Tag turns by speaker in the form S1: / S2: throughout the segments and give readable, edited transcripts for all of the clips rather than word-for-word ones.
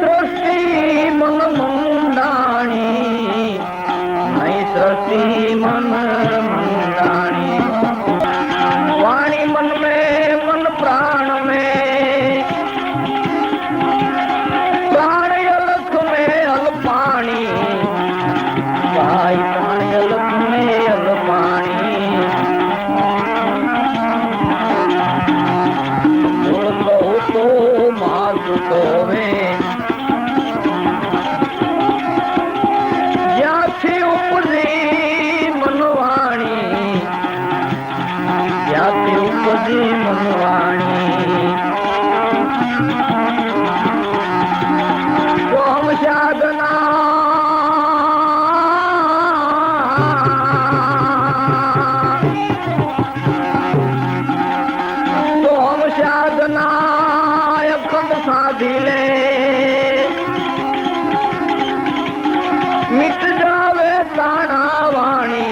S1: સૃષ્ટિ મન મંડાણી, નહીં સૃષ્ટિ મન મંડાણી, વાણી મન में मन प्राण में, प्राण अलख में अल पानी, भाई प्राण अलख में अल पानी, मूल कहू तो मार्ग तो में ज्याथी उपजी मनवाणी, ज्याथी उपजी मनवाणी, तो हम साधना अखंड साधी ले, मिट जावे ताना वाणी,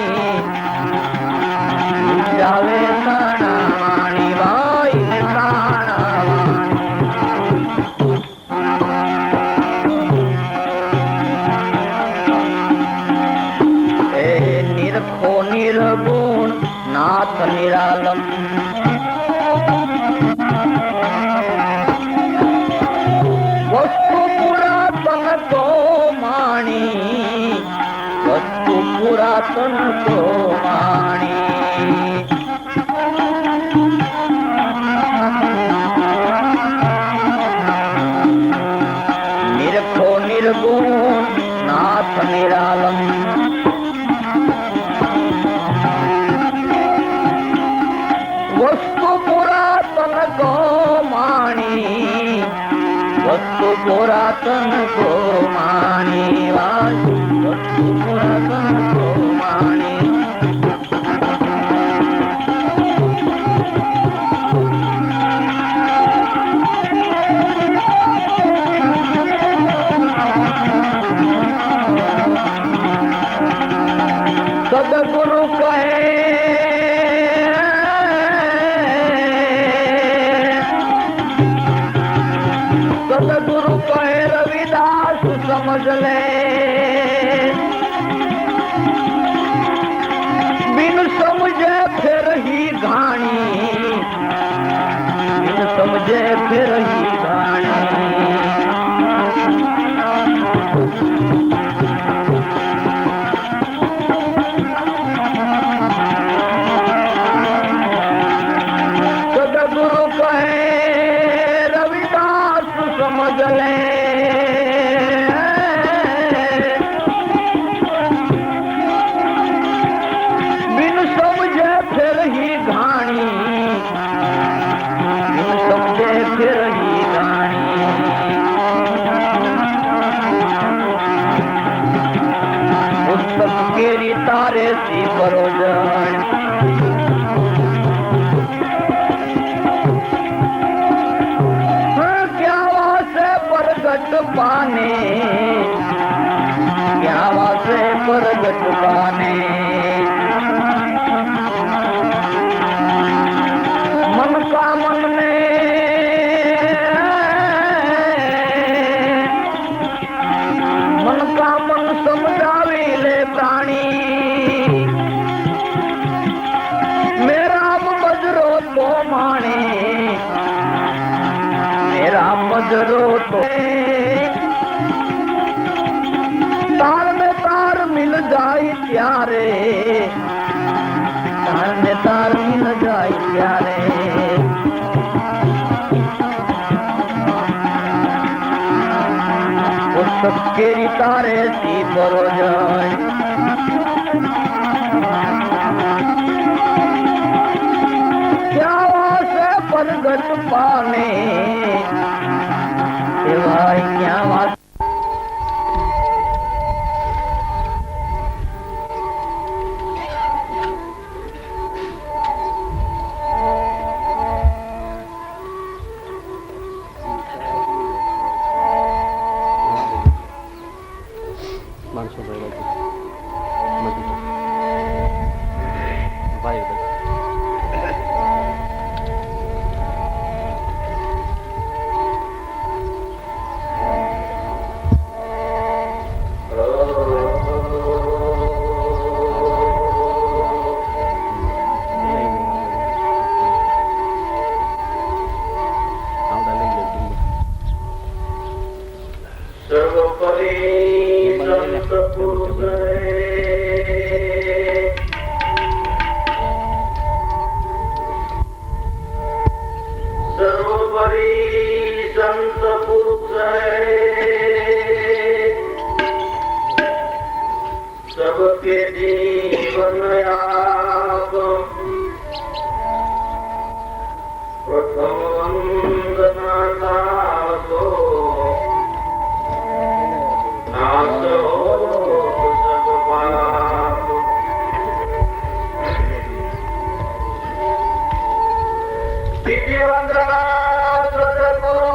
S1: मिट जावे ताना वाणी, भाई ताना वाणी। ए निरखो निर्गुण नाथ निरालम, वस्तु पुरातन को माणी, वस्तु पुरातन को माणी, निरखो निर्गुण नाथ निरालम, वस्तु पुरातन को माणी, वस्तु पुरातन को मानी, वस्तु पुरातन को मानी, सदगुरु कहे सदगुरु कहे रविदास समझ ले, बिन समझे फिर ही घाणी, बिन समझे फिर ही घाणी, सदगुरु कहे रविदास समझ ले, बिन समझे फिर ही घाणी, बिन समझे फिर ही घाणी, पुस्तक केरी तारे सी परोजन, पाने क्या वासे प्रगट पाने, मन का मन में मन का मन समझावी ले प्राणी, मेरा बजरो तो माने, मेरा बजरो तो तार में तार मिल जाए प्यारे, तार में तार मिल जाए प्यारे, वो सबके तारे सी परो जाए, क्या वासे प्रगट पाने, भाई क्या वासे પુરુષ સર્વોપરી સંત પુરુષ सबके जीवन आप प्रथम वंदना दासो नास हो सब पाप दिव्य वंदना सतगुरु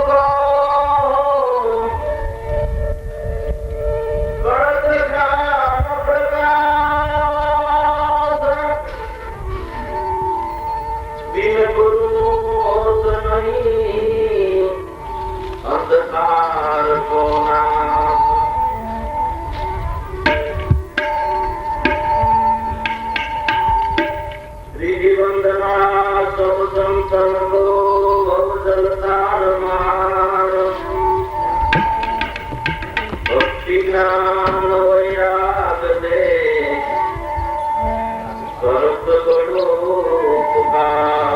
S1: को अंधकार को श्री वंदना सब संतन को भवजलतार मार भक्ति ज्ञान वैराग दे करत करो पुकार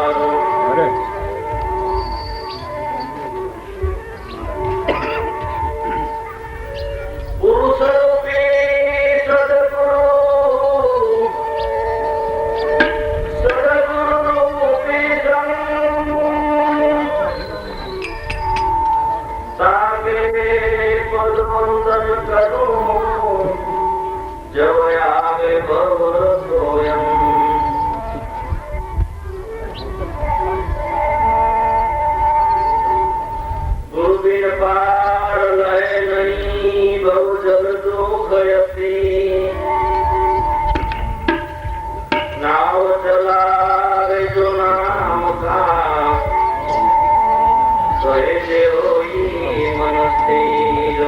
S1: नाव चलावे जो नाम का कहे जे होई मन स्थिर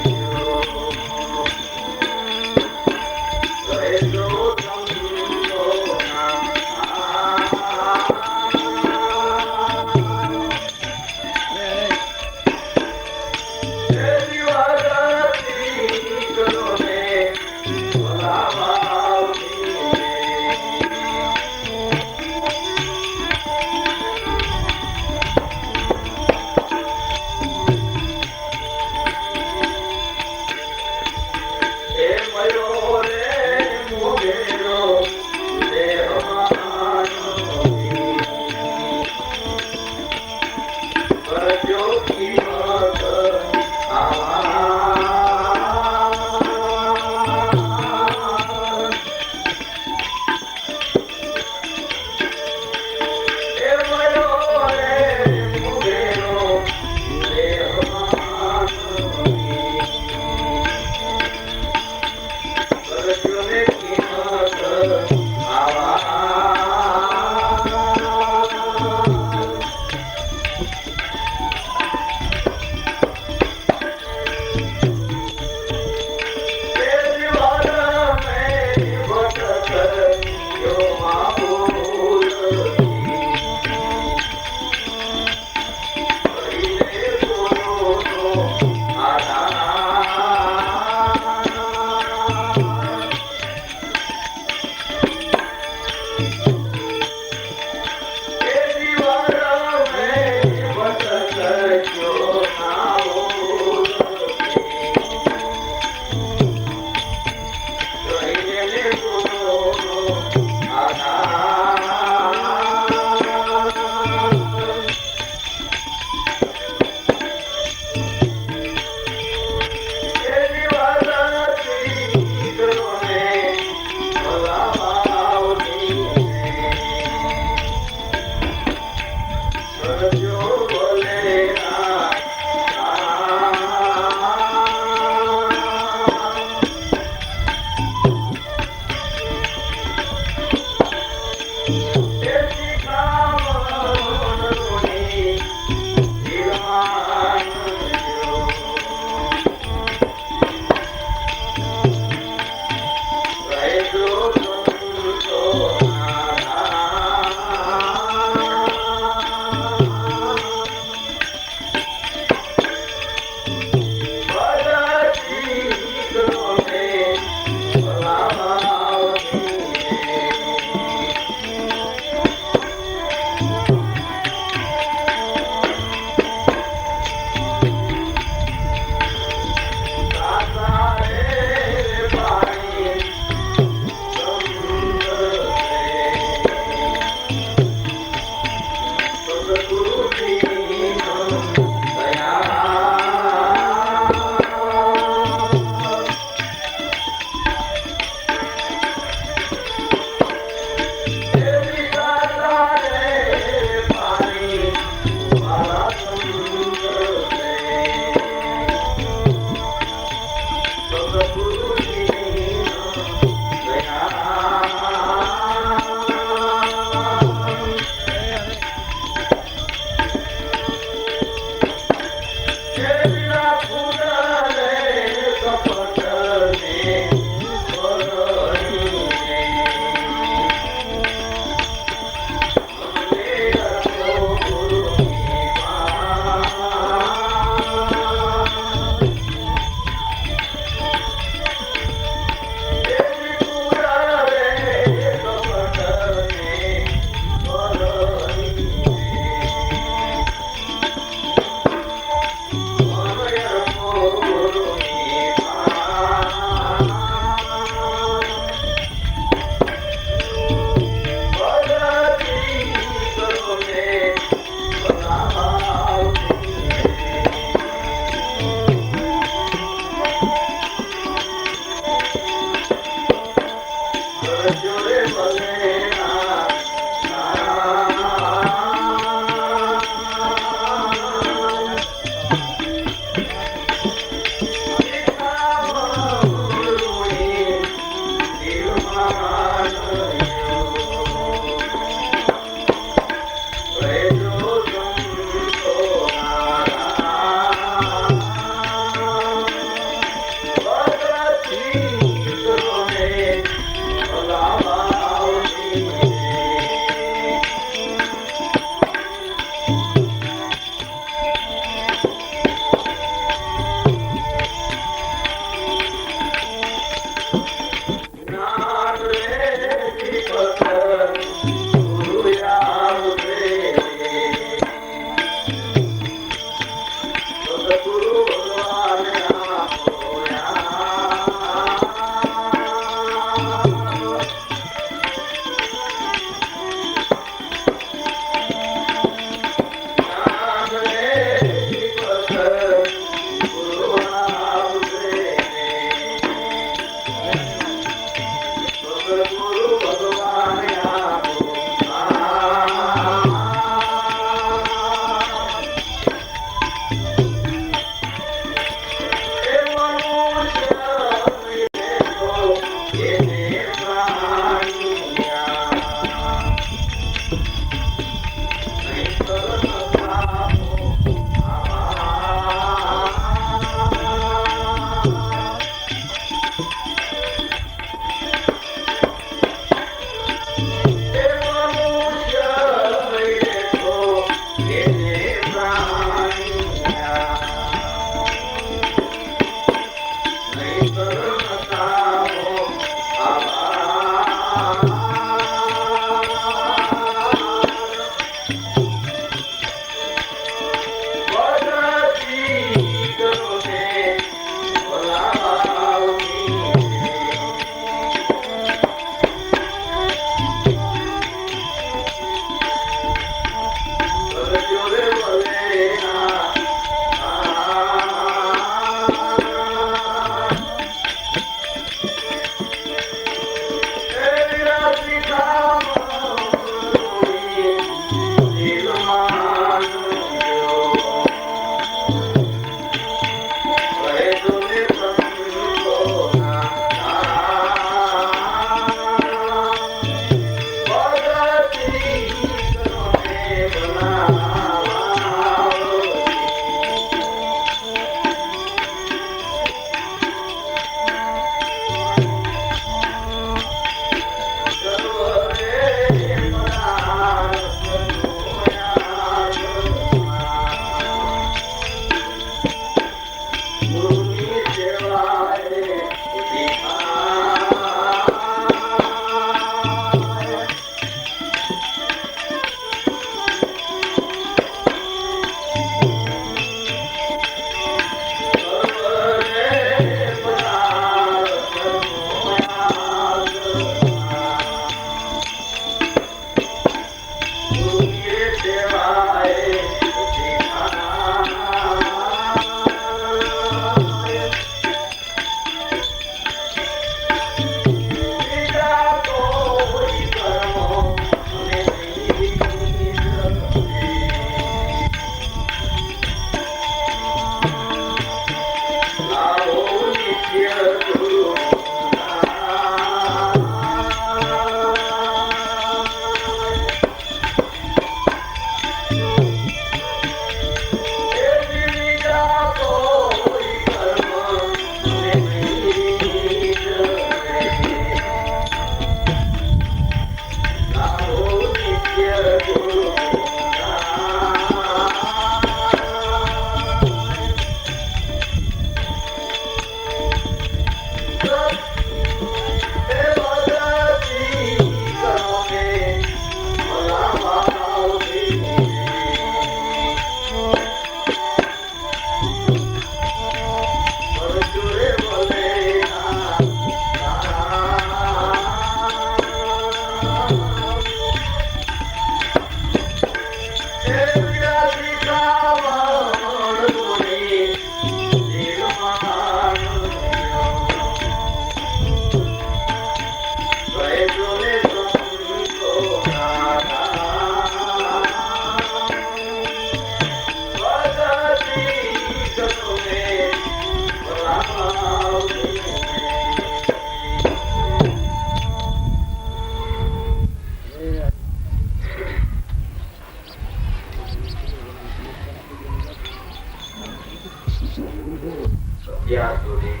S2: ત્યાં સુધી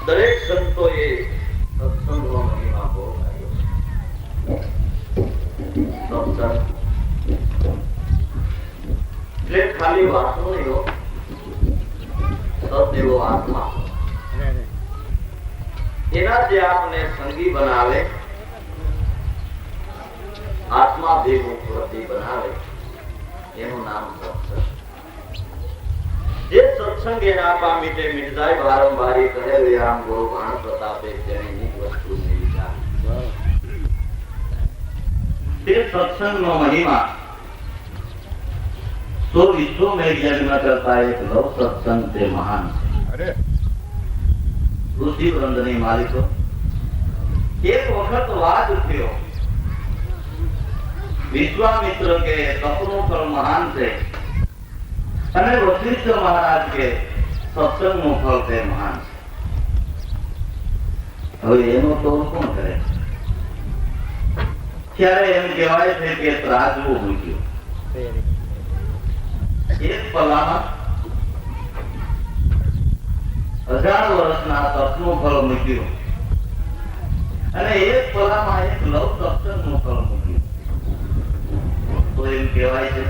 S2: દરેક સંતોએ સત્સંગનો મહિમા બહુ કર્યો. સત્સંગ એટલે ખાલી વાતો નહીં, સદએવો આત્મા એનાથી આપને સંગી બનાવે, આત્મા ભેગું પ્રતિ બનાવે, એનું નામ સત્સંગ. જે સત્સંગ એના પામી તે મિટ જાય, વારંવારી કહે આમ ગુરુ ભાણ પ્રતાપે તેની વસ્તુ તે સત્સંગનો મહિમા તો વિશ્વ મેં જન્મ કરતા એક લવ સત્સંગ તે મહાન છે. ઋષિ વૃંદની માલિકો એક વખત વાદ થયો. વિશ્વામિત્ર કે તપનું ફળ મહાન છે અને વશિષ્ઠ મહારાજ કે સત્સંગનું ફળ તે મહાન છે. હવે એનો તોડ કોણ કરે? ત્યારે એમ કહેવાય છે કે ત્રાજવું મૂક્યું. એક પલામાં 1000 વર્ષના તપનું ફળ મૂક્યું અને એક પલામાં એક લવ સત્સંગનું ફળ મૂક્યું. તો એમ કહેવાય છે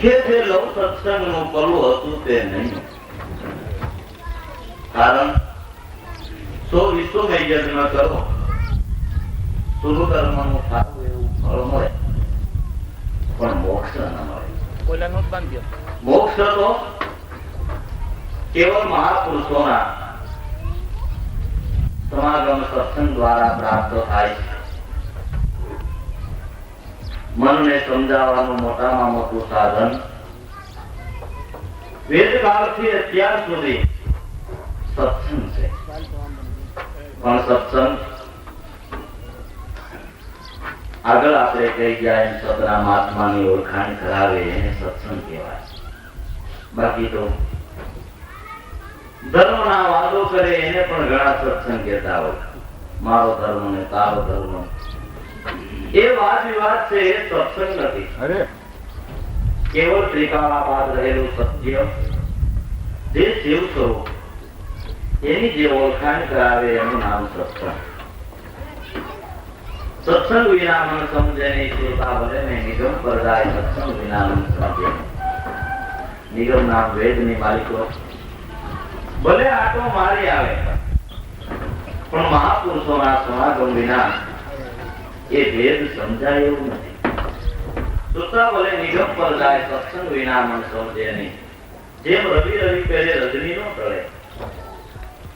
S2: કે જે લવ સત્સંગનું પલું હતું તે નહીં. કારણ સો વિશ્વમય યજ્ઞ કરો, સુરુ કર્મનું સારું એવું ફળ મળે, પણ મોક્ષ ન મળે. મોક્ષ તો કેવળ મહાપુરુષોના સમાગમ સત્સંગ દ્વારા પ્રાપ્ત થાય છે. મનને સમજાવવાનું મોટામાં મોટું સાધન વેદકાળથી અત્યાર સુધી સત્સંગ છે. પણ સત્સંગ આગળ આપણે કહી ગયા એમ સતરામ આત્માની ઓળખાણ કરાવે એને સત્સંગ કહેવાય. બાકી તો ધર્મના વાદો કરે એને પણ ઘણા સત્સંગ કહેતા હોય. મારો ધર્મ ને તારો ધર્મ, એ વાદ વિવાદ છે, એ સત્સંગ નથી. કેવળ ત્રિકાળાબાદ રહેલું સત્ય, જે શિવ સ્વરૂપ, એની જે ઓળખાણ કરાવે એનું નામ સત્સંગ. સત્સંગ વિના મન સમજે નહીં, શ્રોતા ભલે ને નિગમ પર જાય, સત્સંગ વિના મન સમજે. નિગમ નામ વેદની માલિકો ભલે આટો મારી આવે, પણ મહાપુરુષોના સમાગમ વિના એ ભેદ સમજાય એવું નથી. શ્રોતા ભલે નિગમ પર જાય, સત્સંગ વિના મન સમજે નહીં. જેમ રવિ રવિ પહેરે રજની નો ટળે,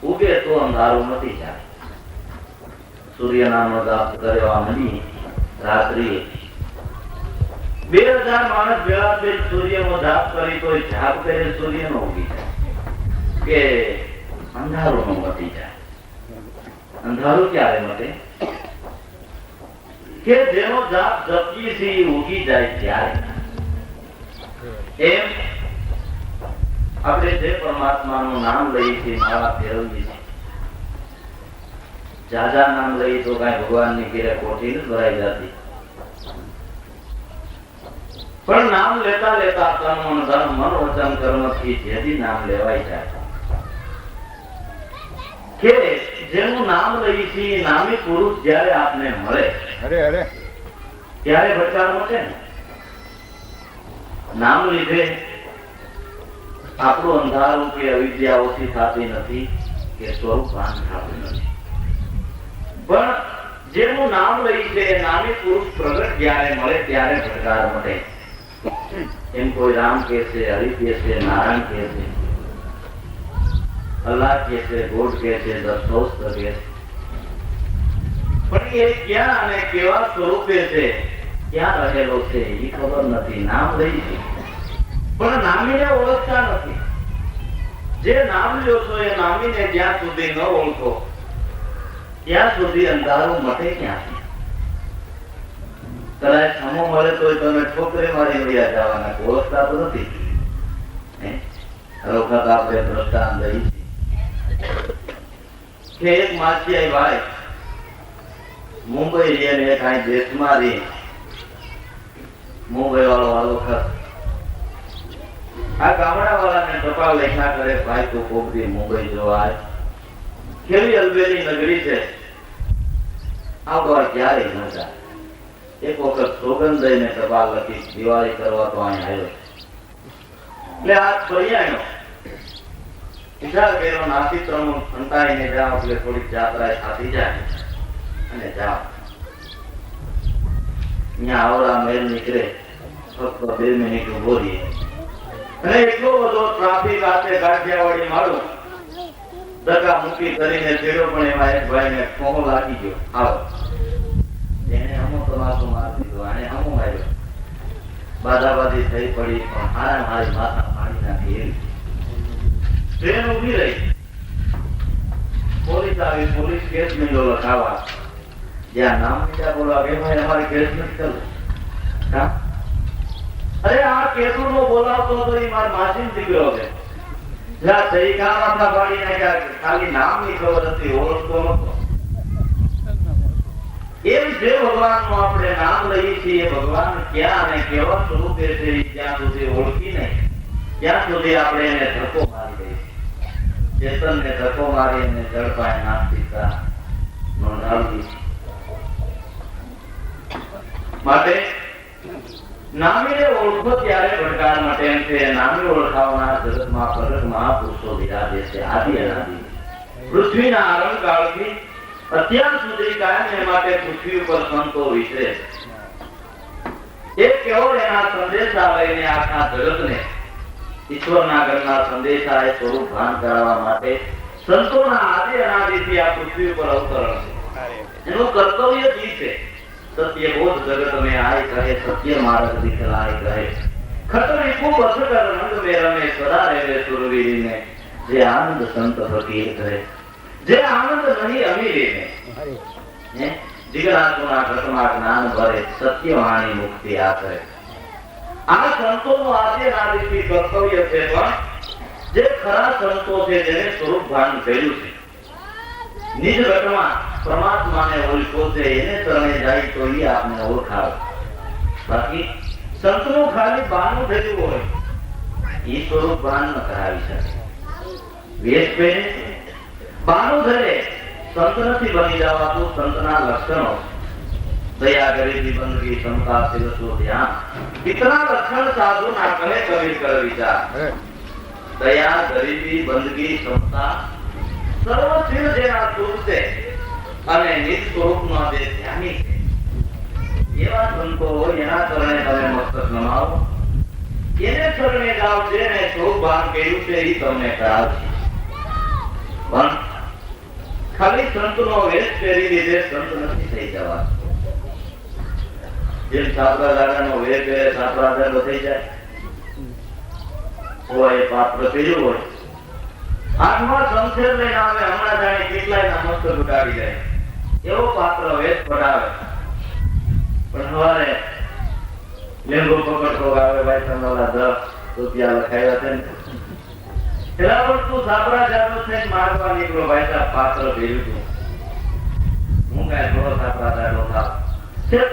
S2: ઉગે તો અંધારું નથી જાય. સૂર્ય નામનો જાપ કરવા મળી રાત્રિએ 2000 માણસ ભેળા થઈ સૂર્યનો જાપ કરી તો જાપ કરે સૂર્યનો ઉગી જાય કે અંધારું નો મટી જાય. અંધારું ક્યારે મટે? કે જેનો જાપ જપીએ છીએ ઉગી જાય ત્યારે. એમ આપણે જે પરમાત્માનું નામ લઈએ છીએ, માળા ફેરવીએ છીએ, જાજા નામ લઈ તો કઈ ભગવાનની ઘેરે કોઠી ન ભરાઈ જતી. પણ નામ લેતા લેતા તન મન ધન મન વચન કર્મ થી જેથી નામ લેવાય જાય. કે જેનું નામ લઈ છીએ, નામી પુરુષ જયારે આપને મળે ત્યારે બચાર મટે ને. નામ લીધે આપણું અંધારું કે અવિદ્યા ઓછી થતી નથી, કે સ્વરૂપ ભાન થતું નથી. પણ જેનું નામ લઈ છે, નામી પુરુષ પ્રગટ જ્યારે મળે ત્યારે ભટકાર મટે. એમ કોઈ રામ કે છે, હરિ કે છે, નારાયણ કે છે, અલ્લાહ કે છે, ગોડ કે છે, દસોસ્ત કે છે, પણ એ ક્યાં અને કેવા સ્વરૂપે છે, ક્યાં રહેલો છે એ ખબર નથી. નામ લઈ છે પણ નામીને ઓળખતા નથી. જે નામ લ્યો છો એ નામીને જ્યાં સુધી ન ઓળખો ત્યાં સુધી અંધારું મટે ક્યાંથી? કદાચ સમો મળે તો તમે ઠોકરે મારી વળ્યા જવાના, ઓળખતા તો નથી. વખત આપણે દ્રષ્ટાંત લઈ કે એક માસિયાઈ ભાઈ મુંબઈ રહે ને કઈ દેશમાં રહે. મુંબઈ વાળો વખત આ ગામડા વાળાને ટપાલ લખ્યા કરે, ભાઈ તું કોક દી મુંબઈ જોવા આય, કેવી અલબેલી નગરી છે, આવવા ક્યારે ન જાય. એક વખત સોગંદ દઈને ટપાલ લખી, દિવાળી કરવા તો અહીં આવ્યો. એટલે આ ફરિયાનો વિચાર કર્યો, નાસી ત્રણ સંતાઈને જાઓ એટલે થોડીક જાત્રા થાતી જાય અને જાઓ. અહીંયા આવડા મેલ નીકળે, ફક્ત 2 મિનિટ ઉભો રહીએ અને એટલો બધો ટ્રાફિક આતે કાઠિયાવાડી મારું ધક્કા મૂકી કરીને ચેડો, પણ એમાં એક ભાઈને ખોહો લાગી ગયો. આવો એને હમો તમાકુ મારી દીધો, આને હમો આવ્યો, બાધાબાધી થઈ પડી, પણ હારા મારી માથા પાણી નાખી એવી. ટ્રેન ઉભી રહી, પોલીસ આવી, પોલીસ કેસ મિલો લખાવા. જ્યાં નામ નીચા બોલવા કે ભાઈ અમારે કેસ નથી કરવું. અરે આ કેસો નો બોલાવતો હતો એ મારા માસી દીકરો છે. ખાલી નામ ની ખબર હતી, ઓળખતો નતો. એમ જે ભગવાન નું આપણે નામ લઈએ છીએ, ભગવાન ક્યાં અને કેવા સ્વરૂપે છે જ્યાં સુધી ઓળખી નહીં ત્યાં સુધી આપણે એને ધક્કો મારી દઈએ. ચેતન ને ધક્કો મારી એને ઝડપાય નાસ્તિકતા નોંધાવી. માટે નામીને ઓળખો ત્યારે ભટકાર માટે એમ છે. નામી ઓળખાવનાર જગતમાં પ્રગટ મહાપુરુષો વિરાજે છે આદિ અનાદિ. પૃથ્વીના આરંભકાળથી અત્યાર સુધી કાયમ માટે પૃથ્વી ઉપર સંતો વિચરે છે. એક કેવળ એના સંદેશા લઈને આખા જગતને ઈશ્વરના ઘરના સંદેશા એ સ્વરૂપ ભાન કરાવવા માટે સંતોના આદિ અનાદિથી આ પૃથ્વી ઉપર અવતરણ છે. એનું કર્તવ્ય જ છે સત્ય બોધ જગત में आए कहे सत्य मार्ग दिखलाए कहे खतरे को बस कर रंग में रमे सदा रहे सुरवीरी में जे आनंद संत फकीर करे जे आनंद नहीं अमीरी में जिगरासुना घटमा ज्ञान भरे सत्य वाणी मुक्ति आ करे. આ સંતોનું આદિ અનાદિથી કર્તવ્ય છે. પણ જે ખરા સંતો છે જેને સ્વરૂપ ભાન કર્યું છે નિજ ઘટમાં પરમાત્માને ઓળખો છે એને શરણે જાય તો એ આપને ઓળખાવે. બાકી સંતનું ખાલી બાનું થયું હોય એ સ્વરૂપ ભાન ન કરાવી શકે. વેશ પહેરે બાનું ધરે સંત નથી બની જવાતું. સંતના લક્ષણો दया गरीबी बंदगी समता शिवसो ध्यान इतना लक्षण साधु ना कहे कबीर कर विचार. दया गरीबी बंदगी समता सर्व शिव जेना स्वरूप છે અને નિજ સ્વરૂપમાં જે ધ્યાની છે એવા સંતો એના ચરણે તમે મસ્તક નમાવો. એને ચરણે જાઓ જેને સ્વરૂપ ભાન કર્યું છે એ તમને કરાવશે. પણ ખાલી સંતનો વેશ પહેરી લીધે સંત નથી થઈ જવા. જેમ છાપરા દાદાનો વેશ પહેરે છાપરા દાદો થઈ જાય હોય પાત્ર પીર્યું હોય હાથમાં શમશેર લઈને આવે હમણાં જાણે કેટલાય ના મસ્તક ઉડાડી જાય એવો પાત્ર વેશ પડાવે. પણ સવારે લેંગો પકડતો આવે ભાઈ તમારા 10 રૂપિયા લખાયા છે ને એલા પણ તું છાપરા જાતો છે મારવા નીકળો ભાઈ સાહેબ પાત્ર પીર્યું તું હું કઈ થોડો છાપરા દાદો થાવ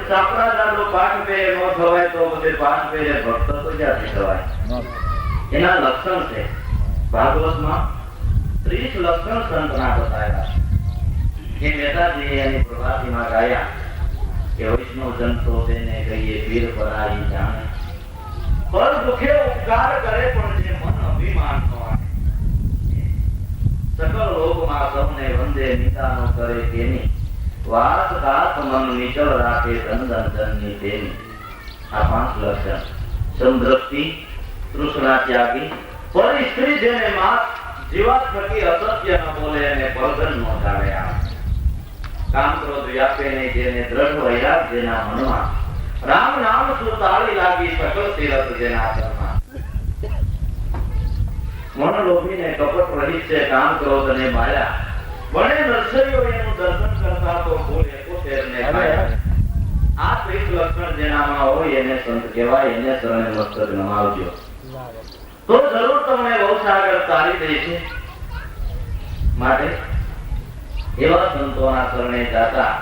S2: છાપરા દાદો પાઠ પે નો થવાય તો બધે પાઠ પે ભક્ત તો ક્યાંથી થવાય. એના લક્ષણ છે ભાગવતમાં 30 લક્ષણ સંતના બતાવ્યા છે. એ મેધાજી એની પ્રભાતીમાં ગાયા કે વૈષ્ણવ જનતો તેને કહીએ વીર પરાઈ જાણે પર દુખે ઉપકાર કરે પણ જે મન અભિમાન નો આવે સકલ લોકમાં સૌને વંદે નિદાનો કરે તેની વાત દાત મન નીચળ રાખે ધન ધનની તેની. આ 5 લક્ષણ સમદ્રષ્ટિ તૃષ્ણા ત્યાગી પર સ્ત્રી જેને માત જીવાત થકી અસત્ય ન બોલે અને પરગન ન જાણે આ કામ ક્રોધ વ્યાપે નહીં જેને દ્રઢ વૈરાગ જેના મનમાં રામ નામ સુતાળી લાગી સકલ તીરથ જેના ઘરમાં. મન લોભીને કપટ રહિત છે કામ ક્રોધ અને માયા બને નર્સરીઓ એનું દર્શન કરતા તો ભૂલ 71 ને પાયા. આ 30 લક્ષણ જેનામાં હોય એને સંત કહેવાય. એને શરણે મસ્તક નમાવજો તો જરૂર તમને બહુ સાગર તારી દે છે. માટે એવા સંતોના શરણે જાતા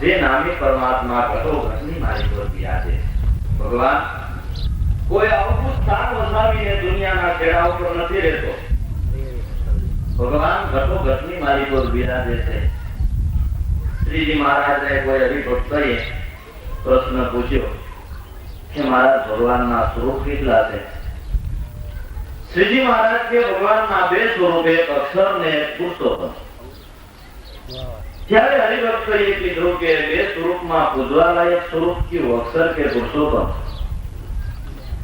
S2: જે નામી પરમાત્મા ઘટો ઘટની મારી પર બિરાજે. ભગવાન કોઈ આવું સ્થાન વસાવીને દુનિયાના છેડા ઉપર નથી રહેતો. ભગવાન ઘટો ઘટની મારી પર બિરાજે છે. શ્રીજી મહારાજને કોઈ હરિભક્તોએ પ્રશ્ન પૂછ્યો કે મહારાજ ભગવાનના સ્વરૂપ કેટલા છે? શ્રીજી મહારાજ કે ભગવાનના 2 સ્વરૂપ એક અક્ષર ને એક પુરુષોત્તમ. ત્યારે હરિભક્તોએ કીધું કે 2 સ્વરૂપમાં પૂજવા લાયક સ્વરૂપ કયું અક્ષર કે પુરુષોત્તમ?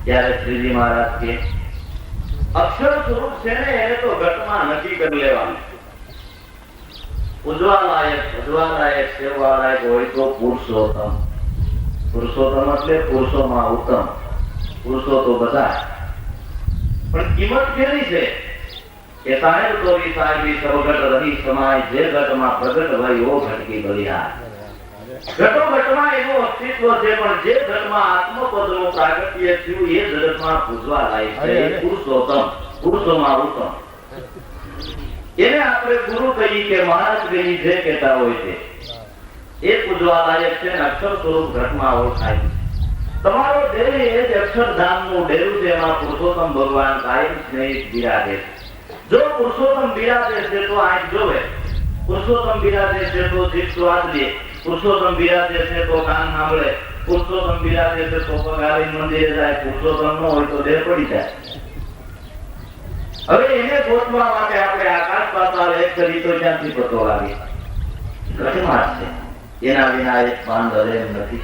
S2: ત્યારે શ્રીજી મહારાજ કે અક્ષર સ્વરૂપ છે ને એને તો ઘટમાં નક્કી કરી લેવાનું. પૂજવા લાયક સેવા લાયક હોય તો પુરુષોત્તમ. પુરુષોત્તમ એટલે પુરુષોમાં ઉત્તમ. પુરુષો તો બધા પણ કિંમત કેવી છે કે સાહેબ તોરી સાહેબી સર્વગત રહી સમાય જે ઘટમાં પ્રગટ ભઈ ઓ ઘટકી બલિહાર. ઘટો ઘટમાં એનું અસ્તિત્વ છે પણ જે ઘટમાં આત્મપદનું પ્રાગટ્ય થયું એ જગતમાં પૂજવા લાયક છે. પુરુષોત્તમ પુરુષોમાં ઉત્તમ. એને આપણે ગુરુ કહીએ કે મહારાજ કહીએ જે કહેતા હોય છે એ પૂજવા લાયક છે. અક્ષર સ્વરૂપ ઘટમાં ઓળખાય. તમારો દેહ એ જ અક્ષરધામનું ડેરું છે. એમાં પુરુષોત્તમ ભગવાન કાયમ સ્નેહ બિરાજે છે. જો પુરુષોત્તમ બિરાજે છે તો આંખ જોવે, પુરુષોત્તમ બિરાજે છે તો જીભ સ્વાદ લે, પુરુષોત્તમ બિરાજે છે તો કાન સાંભળે, પુરુષોત્તમ બિરાજે છે તો પગારી મંદિરે જાય, પુરુષોત્તમ ન હોય તો દેહ પડી જાય. હવે એને ગોતવા માટે આપણે આકાશ પાતાળ એક કરી તો ક્યાંથી પતો લાગે? ઘટમાં છે, એના વિના એક પાન ધરે એમ નથી.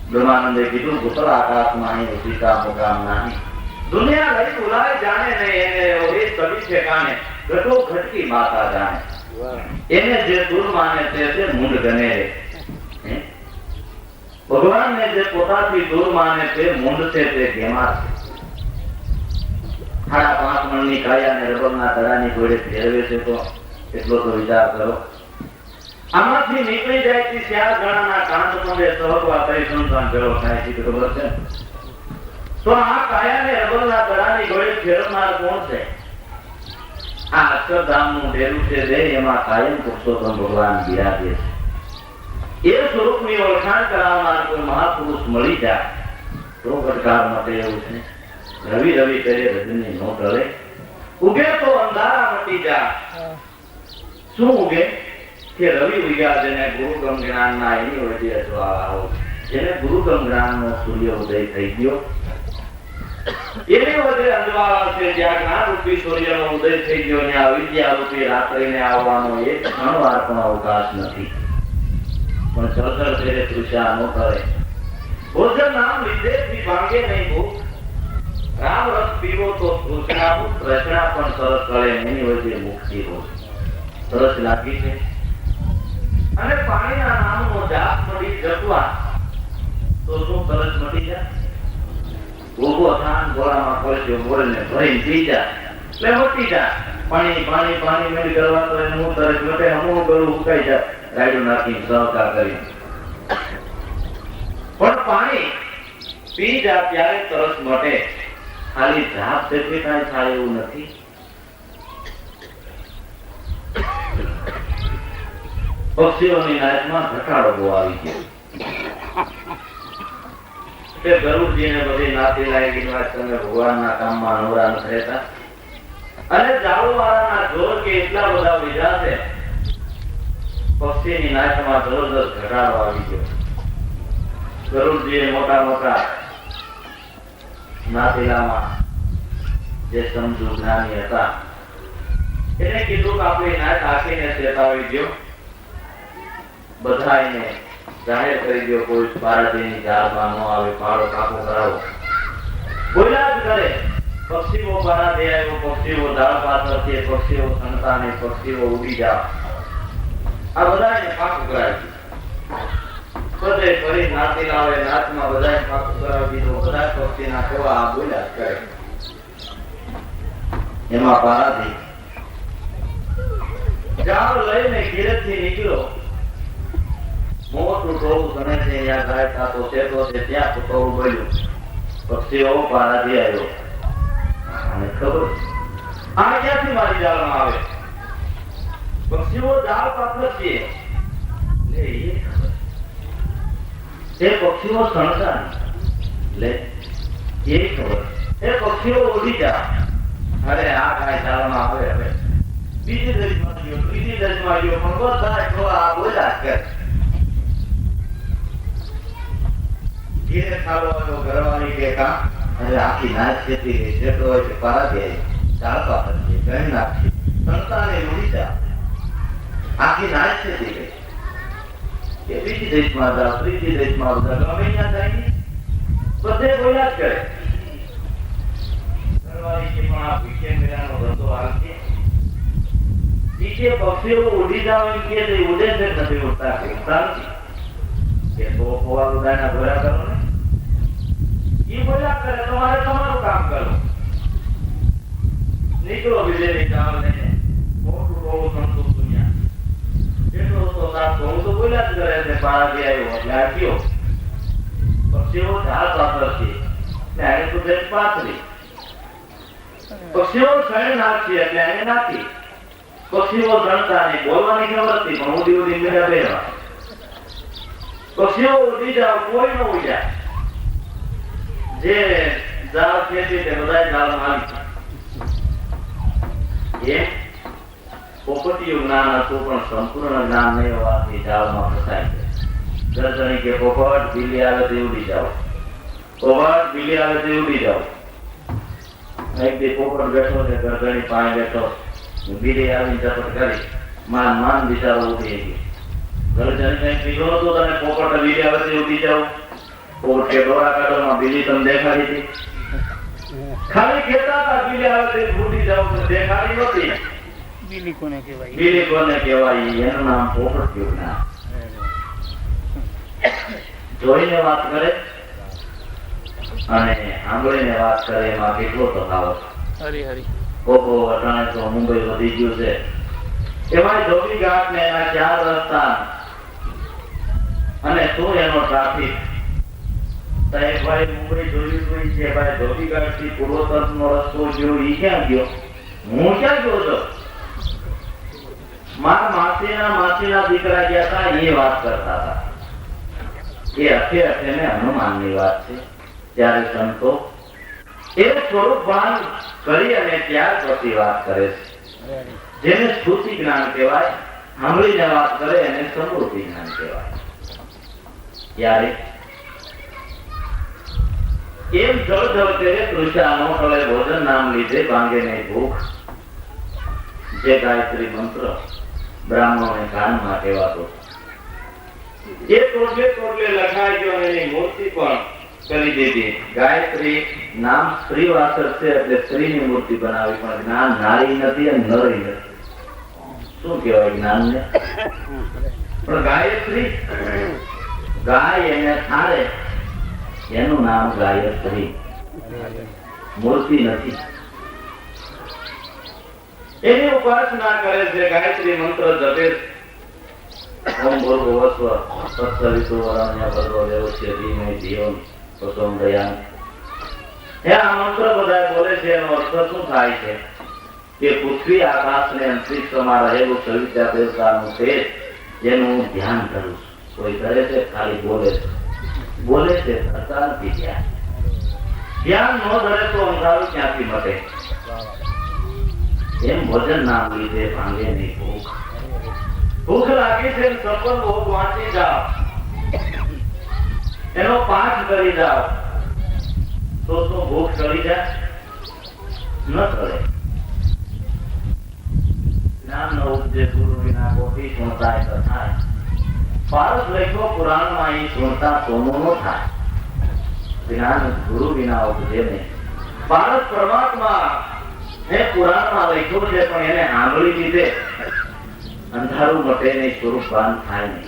S2: બ્રહ્માનંદે કીધું ભૂતળ આકાશમાં અહીં ઉઠીતા મુકામ નહીં. દુનિયા લઈ ભૂલાય જાણે ને એને ઓરી કવિ ઠેકાણે ઘટો ઘટકી માતા જાણે. એને જે દૂર માને તે મૂંડ ગણે રે. ભગવાનને જે પોતાથી દૂર માને તે મૂંડ છે, તે ગેમાર છે. 5.5 મણની કાયાને રબરના તળાની જોડે ફેરવે છે તો એટલો તો વિચાર કરો. આમાંથી નીકળી જાય છે 4 ગણાના કાંડ મંદે સહકવા કરી સંસાન કરો થાય છે, ખબર છે? તો આ કાયાને રબરના તળાની જોડે ફેરવનાર કોણ છે? આ અક્ષરધામનું ડેરું છે દે, એમાં કાયમ પુરુષોત્તમ ભગવાન બિરાજે છે. એ સ્વરૂપની ઓળખાણ કરાવનાર કોઈ મહાપુરુષ મળી જાય તો ઘટકાર માટે એવું છે. રવિ રવિ કરે રજની નો ટળે, ઉગે તો અંધારા મટી જાય. શું ઉગે? કે રવિ ઉગ્યા જેને ગુરુગમ જ્ઞાનના એની વચ્ચે અજવાળાઓ, જેને ગુરુગમ જ્ઞાનનો સૂર્ય ઉદય થઈ ગયો એની વચ્ચે અજવાળા છે. જ્યાં જ્ઞાન રૂપી સૂર્યનો ઉદય થઈ ગયો ને આ વિદ્યા રૂપી રાત્રિને આવવાનો એક ક્ષણવાર પણ અવકાશ નથી. પણ ચળચળ ફેરે તૃષા નો કરે, ભોજન નામ લીધેથી ભાંગે નહીં ભૂખ. રામ રસ પીવો તો તૃષ્ણા પણ સરસ કરે, એની વચ્ચે મુક્તિ હોય. સરસ લાગી છે અને પાણીના નામનો જાપ મળી જપવા તો શું તરસ મટી જાય? ઉભો થાન ગોળામાં પડ્યો બોલને ભરીને પી જાય એટલે મટી જાય. પાણી પાણી પાણી મેળી કરવા તો એનું તરસ મટે. અમુક ગળું ઉકાઈ જાય રાયડું નાખીને સહકાર કરી. પણ પાણી પી જાય ત્યારે તરસ મટે. ખાલી જાપ તેથી કાંઈ થાય એવું નથી. પક્ષીઓની નાચમાં ઘટાડો બહુ આવી ગયો. ગરુડજીને બધી નાતી લાગી વાત, તમે ભગવાનના કામમાં નવરા નથી રહેતા. અને જાળવાળાના જોર કે એટલા બધા વિધા છે, પક્ષીની નાચમાં જબરદસ્ત ઘટાડો આવી ગયો. ગરુડજીએ મોટા મોટા નાતીલામાં જે સમજુ જ્ઞાની હતા એને કીધું કે આપણી નાચ આખીને ચેતાવી દો, બધાને જાહેર કરી દો, કોઈ પારડીની જાળમાં ન આવે, પાડો કાપો કરાવો. બોલ્યા જ કરે. પક્ષીઓ પારડી આવ્યો, પક્ષીઓ ઝાડ પાછળ છે, પક્ષીઓ સંતાને, પક્ષીઓ ઉડી જાવ. આ બધાને પાકું કરાવી બધે ફરી નાતી લાવે, નાચમાં બધાને પાકું કરાવી દીધું. બધા પક્ષીના કેવા આ બોલ્યા જ કરે. એમાં પારાથી ઝાડ લઈને ઘેરેથી નીકળ્યો. મોટું ટોળું ગણે છે, ત્યાં ગાય ખાતો શેઠો છે, ત્યાં ટોળું બોલ્યું. પક્ષીઓ પારાથી આવ્યો અને ખબર આ ક્યાંથી મારી જાળમાં આવે? પક્ષીઓ જાળ પાત્ર છે લે એ ખબર. એ પક્ષીઓ સણસા લે એ ખબર. એ પક્ષીઓ ઉડી જા. અરે આ કાંઈ જાળમાં આવે. હવે બીજી દશમાં ગયો, ત્રીજી દશમાં ગયો, પણ બધા આ બોલ્યા કરે. ઘેરે ખાલો આવ્યો, ઘરવાળી કે કામ અને આખી નાચ ખેતી ગઈ. જેટલો હોય છે પારા દે, ચાલતા નથી, ગણી નાખી, સંતાને ઉડી જા. આખી નાચ ખેતી ગઈ. કે બીજી દેશમાં જાઓ, ત્રીજી દેશમાં જાઓ, ગમે ત્યાં જાય બધે બોલ્યા જ કરે. ઘરવાળી કે પણ આ ભીખે મેળાનો ધંધો આવશે. બીજે પક્ષીઓ ઉડી જાવ એમ કે ઉડે છે નથી ઉડતા, ઉડતા નથી. કે તો ખોવાનું દાયના ભર્યા કરો ને, એ બોલ્યા કરે. તમારે તમારું કામ કરો. નીકળો વિજયની ચાલ ને મોટું ટોળું સંતું દુનિયા જેટલો તો સાથ હું તો બોલ્યા જ કરે છે. પારાથી આવ્યો એટલે આ ગયો. પક્ષીઓ ઝાડ પાત્ર છે ને એને તો દેશ પાથરી. પક્ષીઓ શરણ નાખી એટલે એને નાખી. પક્ષીઓ ગણતા નહીં, બોલવાની ખબર હતી પણ ઉડી ઉડી મેળા બેવા. પક્ષીઓ ઉડી જાવ, કોઈ ન ઉડ્યા. જે જાળ ખેતી તે બધા જાળમાં આવી. એ પોપટીયું જ્ઞાન હતું પણ સંપૂર્ણ જ્ઞાન નહીં હોવાથી જાળમાં ફસાઈ ગયા. ગરદણી કે પોપટ બિલ્લી આવે તો ઉડી જાઓ, પોપટ બિલ્લી આવે તો ઉડી જાઓ. એક દી પોપટ બેઠો છે, ગરદણી પાસે બેઠો, બિલ્લી આવીને ઝપટ કરી, માન બિચારો ઉડી ગઈ. ગરદણી કઈ પીધો હતો તને પોપટ બિલ્લી આવે તો ઉડી જાઓ. પોપટ કે દોરા કાઢવામાં બિલ્લી તમને દેખાડી હતી? ખાલી કહેતા હતા બિલ્લી આવે તો ઉડી જાઓ, દેખાડી નહોતી.
S1: બિલ્લી કોને કહેવાય?
S2: બિલ્લી કોને કહેવાય? એનું નામ પોપટ કયું ના. જોઈને વાત કરે અને સાંભળીને વાત કરે એમાં કેટલો તફાવત.
S1: હરી હરી
S2: ઓહો, અટાણે તો મુંબઈ વધી ગયું છે. એમાં ધોબી ઘાટ ને એના 4 રસ્તા અને શું એનો ટ્રાફિક. સાહેબ ભાઈ મુંબઈ જોયું કોઈ છે ભાઈ? ધોબી ઘાટ થી પૂર્વ તરફ નો રસ્તો ગયો, ઈ ક્યાં ગયો? હું ક્યાં ગયો છો? મારા માસીના દીકરા ગયા હતા, એ વાત કરતા હતા. એ અખે ને હનુમાનની વાત છે. ત્યારે સંતો એ સ્વરૂપ ભાન કરી અને ત્યાર પછી વાત કરે છે. જેને સ્તુતિ જ્ઞાન કહેવાય, સાંભળીને વાત કરે એને સમૃદ્ધિ જ્ઞાન કહેવાય. ત્યારે એમ જળ કરે તૃષાનો ટળે ભોજન નામ લીધે ભાંગે નહીં ભૂખ. જે ગાયત્રી મંત્ર બ્રાહ્મણોને કાનમાં કહેવાતો, એ ટોટલે લખાઈ ગયો અને એની મૂર્તિ પણ કરી દીધી. ગાયત્રી નામ સ્ત્રીવાચક છે એટલે સ્ત્રીની મૂર્તિ બનાવી, પણ જ્ઞાન નારી નથી અને નરી નથી. શું કહેવાય જ્ઞાનને? પણ ગાયત્રી, ગાય એને થાળે, એનું નામ ગાયત્રી, મૂર્તિ નથી. એની ઉપાસના કરે છે, ગાયત્રી મંત્ર જપે. ઓમ ભૂર્ભુવસ્વ તત્સવિતુર્વરેણ્યં ભર્ગો દેવસ્ય ધીમહિ ધિયો યો ન પ્રચોદયાત્. આ મંત્ર બધા બોલે છે. એનો અર્થ શું થાય છે? કે પૃથ્વી આકાશ ને અંતરિક્ષમાં રહેલું સવિતા દેવતાનું તેજ, જેનું ધ્યાન કરું. કોઈ કરે છે? ખાલી બોલે છે કરતા નથી. ધ્યાન ન ધરે તો અંધારું ક્યાંથી મટે? એમ ભોજન નામ લીધે ભાંગે નહીં ભૂખ. ભૂખ લાગી છે, સપન ભોગ વાંચી જાઓ, એનો પાઠ કરી જાઓ, તો શું ભૂખ ચડી જાય? ન ચડે. જ્ઞાનનો ઉપદેશ ગુરુ વિના કોટી સુણતા થાય. પારસ લખ્યો પુરાણમાં, એ સુણતા સોનું નો થાય. જ્ઞાન ગુરુ વિના ઉપજે નહીં. પારસ પરમાત્મા એ પુરાણમાં લખ્યું છે, પણ એને સાંભળી લીધે અંધારું મટે નહીં, સ્વરૂપ ભાન થાય નહીં.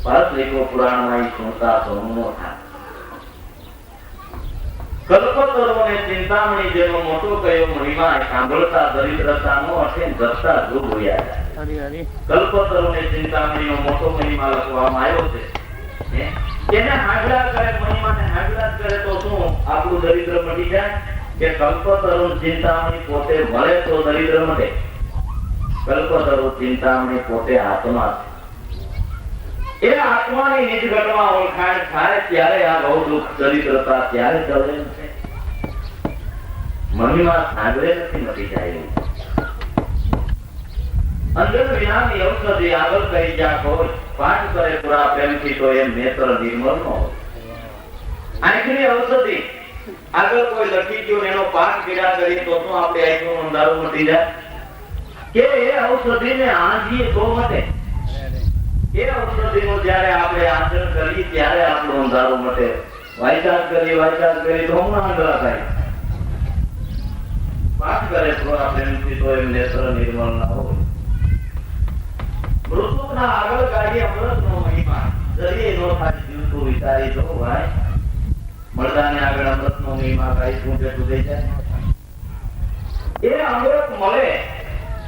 S2: પારસ લખ્યો પુરાણમાં, એ સુણતા સોનું નો થાય. કલ્પતરો ને ચિંતામણી જેનો મોટો કયો મહિમા, સાંભળતા દરિદ્રતા નો અઠે જપતા ધૂપ હોયા જાય. કલ્પતરો ને ચિંતામણી નો મોટો મહિમા લખવામાં આવ્યો છે. એને હાજરા કરે, મહિમાને હાજરા કરે તો શું આપણું દરિદ્ર મટી જાય? કે કલ્પતરો ચિંતામણી પોતે મળે તો દરિદ્ર મટે. કલ્પતરો ચિંતામણી પોતે આત્મા છે. એ આત્માની નિજ ઘટમાં ઓળખાણ થાય ત્યારે આ બહુ દુઃખ દરિદ્રતા ત્યારે ચડે છે. મહિમા સાંભળે નથી, મટી જાય. અંદર વિનાની ઔષધિ આગળ કહી જ્યાં કોઈ પાઠ કરે પૂરા પ્રેમથી તો એમ નેત્ર નિર્મળ નો હોય. આંખની ઔષધિ આગળ કોઈ લખી ગયું એનો પાઠ કર્યા કરીએ તો શું આપણે આંખનું અંધારું મટી જાય? કે એ ઔષધિને આંધીએ તો મટે. એ ઔષધિનો જ્યારે આપણે આચરણ કરીએ ત્યારે આપણું અંધારું મટે. વાયચાર કરી તો હમણાં આંધળા થાય. પાઠ કરે પૂરા પ્રેમથી તો એમ નેત્ર નિર્મળ ના હોય. મૃત્યુના આગળ કાઢી અમૃતનો મહિમા જરીએ નો થાય. જીવતું વિચારી જો ભાઈ, મળદાને આગળ અમૃતનો મહિમા કાઈ શું બેઠું થઈ જાય? એ અમૃત મળે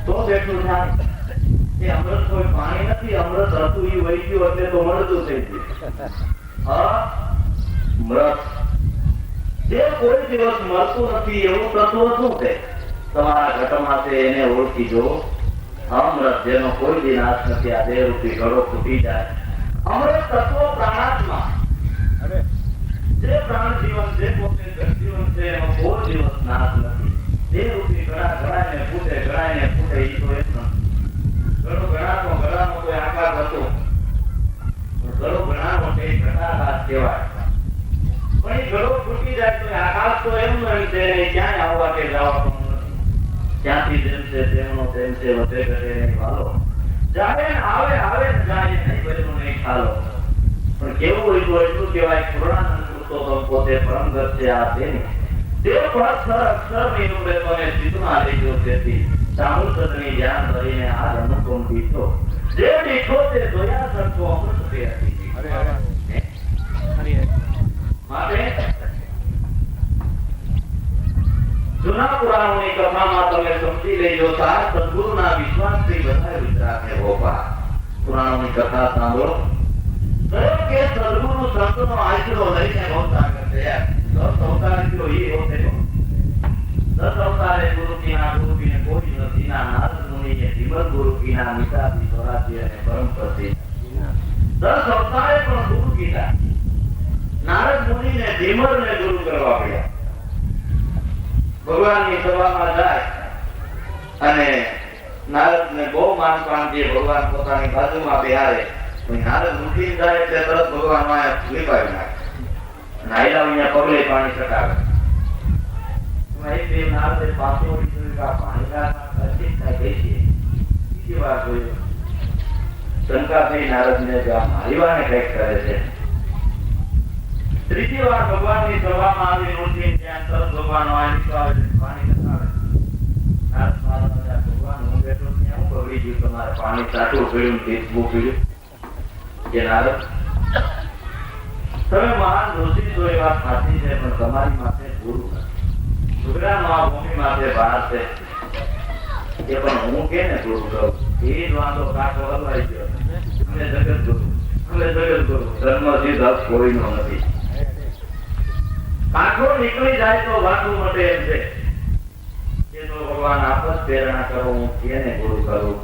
S2: તો બેઠું થાય. એ અમૃત કોઈ પાણી નથી, અમૃત હતું એ વહી ગયું એટલે તો મળતું થઈ ગયું. અમૃત જે કોઈ દિવસ મળતું નથી એવું તત્વ શું છે? તમારા ઘટમાં છે, એને ઓળખી જુઓ. અમૃત જેનો કોઈ દિન નાશ નથી, આ દેહ રૂપી ઘડો ફૂટી જાય. અમૃત તત્વ પ્રાણાત્મા, જે પ્રાણ જીવન, જે પોતે જીવન છે, એનો કોઈ દિવસ નાશ નથી. દેહ રૂપી ઘડા ઘડાઈને ફૂટે, ઘડાઈને ફૂટે, એ તો એમ નથી. ઘડો ઘડાનો કોઈ આકાર હતો, ઘડો તો એમ નહીં છે ક્યાંય આવવા કે જવા પણ નથી. ત્યાંથી જેમ છે તેમનો તેમ છે વધે ઘટે નહીં વાલો. જાય ને આવે આવે ને જાય નહીં બધું નહીં ખાલો. પણ કેવું હોય તો એટલું કહેવાય પૂર્ણાનંદ પુરુષોત્તમ પોતે પરમગત છે આ તેની. તે પણ અક્ષર નિરૂપે મને ચિત્તમાં લઈ ગયો તેથી સામૂલ સદની ધ્યાન કરીને આ અનુપમ દીઠો. જે દીઠો તે જોયા સરખો અમૃત તે હતી. માટે જૂના પુરાણોની કથામાં તમે સમજી લેજો આ સદગુરુના વિશ્વાસથી બધા વિતરાગને ગોપા. પુરાણોની કથા સાંભળો. કે સદગુરુ સંતનો આશરો લઈને અવતાર થયા. 10 અવતાર થયો એ હોતે 10 અવતારે ગુરુ કીના કોઈ નથી ના નારદ મુનિએ જીવન ગુરુ કીના મિતાથી સ્વરાજ્ય અને પરમ પ્રસિદ્ધ 10 અવતારે પણ ગુરુ કીના નારદ મુનિને ધીમરને ગુરુ કરવા પડ્યા. ભગવાનની સભામાં જાય અને નારદને બહુ માન પામતી ભગવાન પોતાની બાજુમાં બેહારે. નારદ ઉઠી જાય એટલે તરત ભગવાન માં લીપાવી નાખે. નાયલા પગલે પાણી ચટાવે. નારદે પાછો બીજી વાર જોયું. શંકા થઈ નારદને મારી વાને કઈક કરે છે. ત્રીજી વાર ભગવાનની સભામાં આવી ઉઠી ત્યાં તરત ભગવાન પાણી ચટાવે. નારદ મહારાજ ભગવાન હું બેઠો ત્યાં હું બગડી ગયું તમારે પાણી ચાટવું પીડ્યું પીસવું પીડ્યું. જે નારદ તમે મહાન ઋષિ છો એ વાત સાચી છે પણ તમારી માથે ગુરુ નથી. ગુજરાતમાં ભૂમિ માથે ભાર છે એ પણ હું કે ને ગુરુ કહું એ જ વાંધો કાકો હલવાઈ ગયો. અમે જગત ગુરુ ધર્મ સિદ્ધ હક કોઈનો નથી. કાંઠો નીકળી જાય તો વાંધું મટે એમ છે. એ તો ભગવાન આપસ પ્રેરણા કરો હું કેને ગુરુ કરું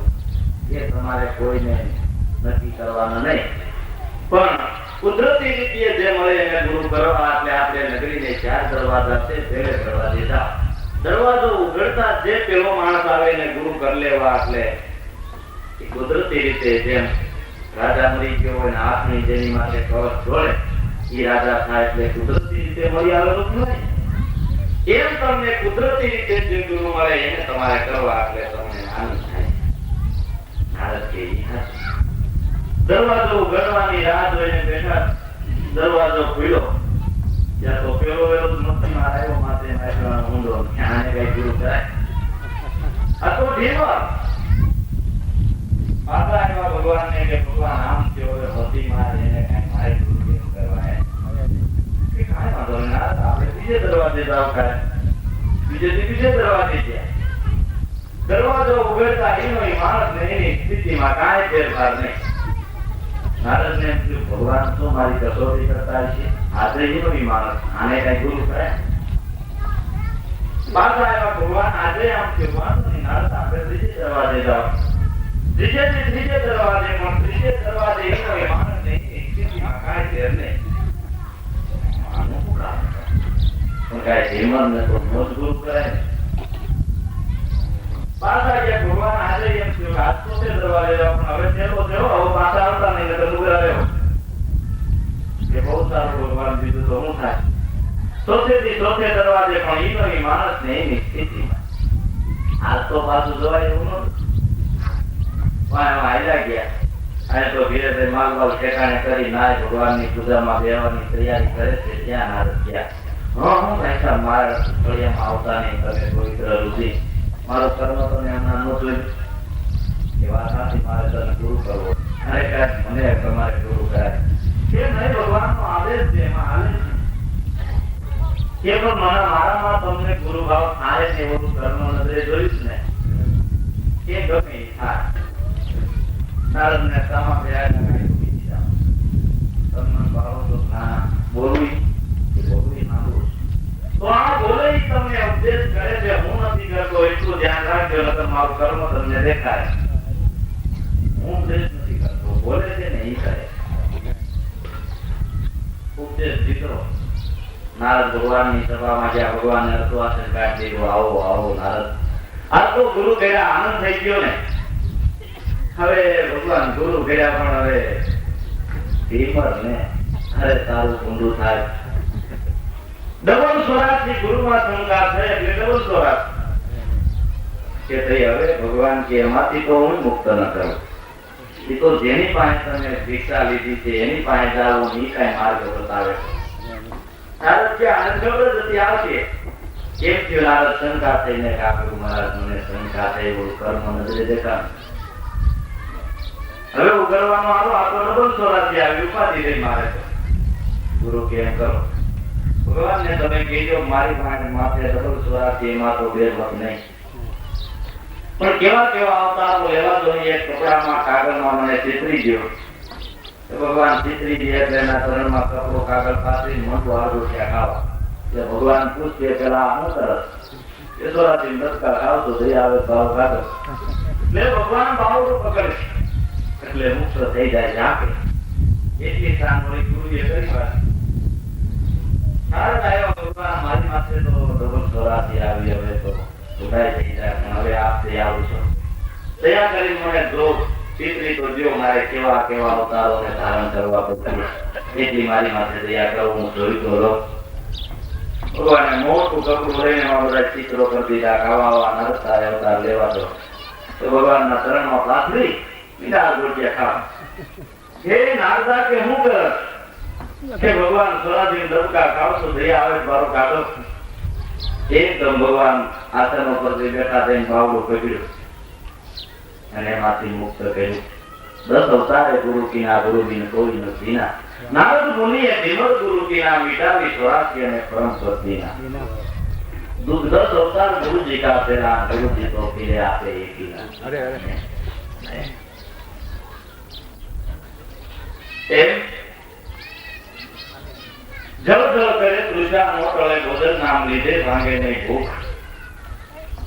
S2: એ તમારે કોઈને નક્કી કરવાનું નહીં. પણ કુદરતી રીતે જે મળે એને ગુરુ કરવા એટલે આપણે નગરીને 4 દરવાજા છે પેલે દરવાજે જાઓ. દરવાજો ઉઘડતા જે પેલો માણસ આવે એને ગુરુ કરી લેવા એટલે કુદરતી રીતે જેમ રાજા મરી ગયો હોય હાથની જેની માટે કવચ જોડે એ રાજા થાય એટલે કુદરતી રીતે મળી આવેલું કહેવાય. એમ તમને કુદરતી રીતે જે ગુરુ મળે એને તમારે કરવા એટલે તમને આનંદ થાય. નારદ કે દરવાજો ઉઘડવાની રાહ જોઈને બેઠા. દરવાજો ખુલ્યો ત્યાં તો પેલો વેલો મસ્તીમાં આવ્યો માથે નાખ્યો ઊંડો. આને કઈ ગુરુ કરાય? આ તો ઢીમર. પાછા આવ્યા ભગવાનને કે ભગવાન આમ થયો હવે હતી મારે એને કઈ મારે ગુરુ કેમ કરવા કે કાંઈ વાંધો નહીં આપણે બીજે દરવાજે જાવ કાંઈ બીજે દરવાજે ગયા. દરવાજો ઉઘડતા એનો માણસ ને એની સ્થિતિમાં કાંઈ ફેરફાર નહીં. નારદ ને ભગવાન તો મારી કસોટી કરતા છે આજે એનો માણસ આને કઈ ગુરુ કરે? પાછા આવ્યા ભગવાન આજે આમ ભગવાન નારદ આપણે ત્રીજે દરવાજે જાઓ. ત્રીજે દરવાજે પણ ત્રીજે દરવાજે એનો માણસ ને એની સ્થિતિમાં કાંઈ ફેર નહીં. આનું શું કામ પણ કાંઈ જીવન ને તો મોજ ગુરુ કરે ને. પાછા ગયા ભગવાન આજે એમ થયું આજ તો તે દરવાજે જાઓ પણ હવે તેરો હવે પાછા આવતા નહીં એટલે ડુગરા રહ્યો એ બહુ સારું ભગવાન બીજું તો શું થાય. ચોથે દરવાજે પણ ઈનો માણસ ને એની સ્થિતિમાં આજ તો પાછું જવાય એવું નતું. હાલ્યા ગયા અને તો ધીરે ધીરે માલવાલ ઠેકાણે કરી નાય ભગવાનની પૂજામાં બેહવાની તૈયારી કરે છે. ત્યાં નારદ ગયા. હું ભાઈ સાહેબ મારા ફળિયામાં આવતા નહીં તમે પવિત્ર ઋષિ મારો કર્મ તમે હમણાં ન જોયું એ વાત નથી. મારે તને ગુરુ કરવો અરે કાંઈ મને તમારે ગુરુ કરાય કે નહીં. ભગવાનનો આદેશ છે એમાં હાલે છે કે પણ મારામાં તમને ગુરુ ભાવ થાય ને એવું કર્મ નજરે જોયું ને એ ગમે એ થાય. નારદ ને સામા ગયા સન્માન ભાવ તો ના બોલવી માંગુ તો આ બોલે તમને ઉપદેશ કરે છે. હું નથી કરતો એટલું ધ્યાન રાખજો નકર મારું કર્મ તમને દેખાય. હું ઉપદેશ નથી કરતો બોલે છે ને એ કરે. ઉપદેશ દીકરો નારદ ભગવાનની સભામાં ગયા. ભગવાન અર્થવાસન કાઢી દીધું આવો આવો નારદ. આ તો ગુરુ ગયા આનંદ થઈ ગયો ને. હવે ભગવાન ગુરુ ગયા પણ હવે ધીમર ને અરે તારું ઊંડું થાય.
S3: ડબલ સ્વરાજથી ગુરુમાં શંકા છે એટલે ડબલ સ્વરાજ કે ભાઈ હવે ભગવાન કે એમાંથી તો હું મુક્ત ન કરું. એ તો જેની પાસે તમે ભિક્ષા લીધી છે એની પાસે જાઓ એ કઈ માર્ગ બતાવે. નારદ કે આનંદ ખબર જતી આવશે. કેમ થયું નારદ? શંકા થઈને કાપડું મહારાજ મને શંકા થઈ એવું કર્મ નજરે દેખાણ. હવે ઉગરવાનો આવો આ તો ડબલ સ્વરાજથી આવી ઉપાધિ લઈ મારે છે. ગુરુ કેમ કરો? ભગવાન ને તમે કહેજો મારી પાસે માથે ડબલ સ્વરાજથી એમાં તો ભેદભાવ નહીં. પણ કેવા કેવા અવતારો લેવા જોઈએ. કપડામાં કાગળમાં મને ચિતરી ગયો. ભગવાન ચિતરી ગયા એટલે એના ચરણમાં કપડો કાગળ પાથરી મોટું હારું ત્યાં ખાવા. એટલે ભગવાન પૂછે પેલા શું કરસ? યશોરાથી ડબકા ખાવ તો જઈ આવે ભાવ કાગળ. એટલે ભગવાન બાવડું પકડે એટલે મુક્ત થઈ જાય છે આપે. એટલી સાંભળી ગુરુએ કરી વાત. નારદ આવ્યો ભગવાન મારી માથે તો ડબલ સ્વરાથી આવી હવે તો ઉડાઈ થઈ જાય પણ હવે આપતે આવું છું. દયા કરી મને દો ચિતરી તો જો મારે કેવા કેવા અવતારોને ધારણ કરવા પડશે એટલી મારી માથે દયા કરો. હું જોઈ તો લો. ભગવાને મોટું કપડું લઈને બધા ચિત્રો કરી દીધા. ખાવા નરસા અવતાર લેવા દો તો ભગવાનના ચરણમાં પાથરી મીઠા રોટિયા ખાવા. હે નારદા કે હું કર કે ભગવાન સ્વરાજી ડબકા ખાવશો દયા આવે મારો કાઢો. એકદમ ભગવાન આસન ઉપર બેઠા થઈને બાવડું પકડ્યું અને એમાંથી મુક્ત કર્યું. 10 અવતારે ગુરુ કીના ગુરુ બિન કોઈ નથી ના. નારદ મુનિએ ધીમર ગુરુ કીના મિટાવી સ્વરાજ્ય અને પરમ ભક્તિના. 10 અવતાર ગુરુજી કા તેરા ગુરુજી તો ફિરે આપે એકીના.
S1: અરે અરે
S3: એમ જળ જળ કરે તૃષા મોટલે ભોજન નામ લીધે ભાંગે નહીં ભૂખ.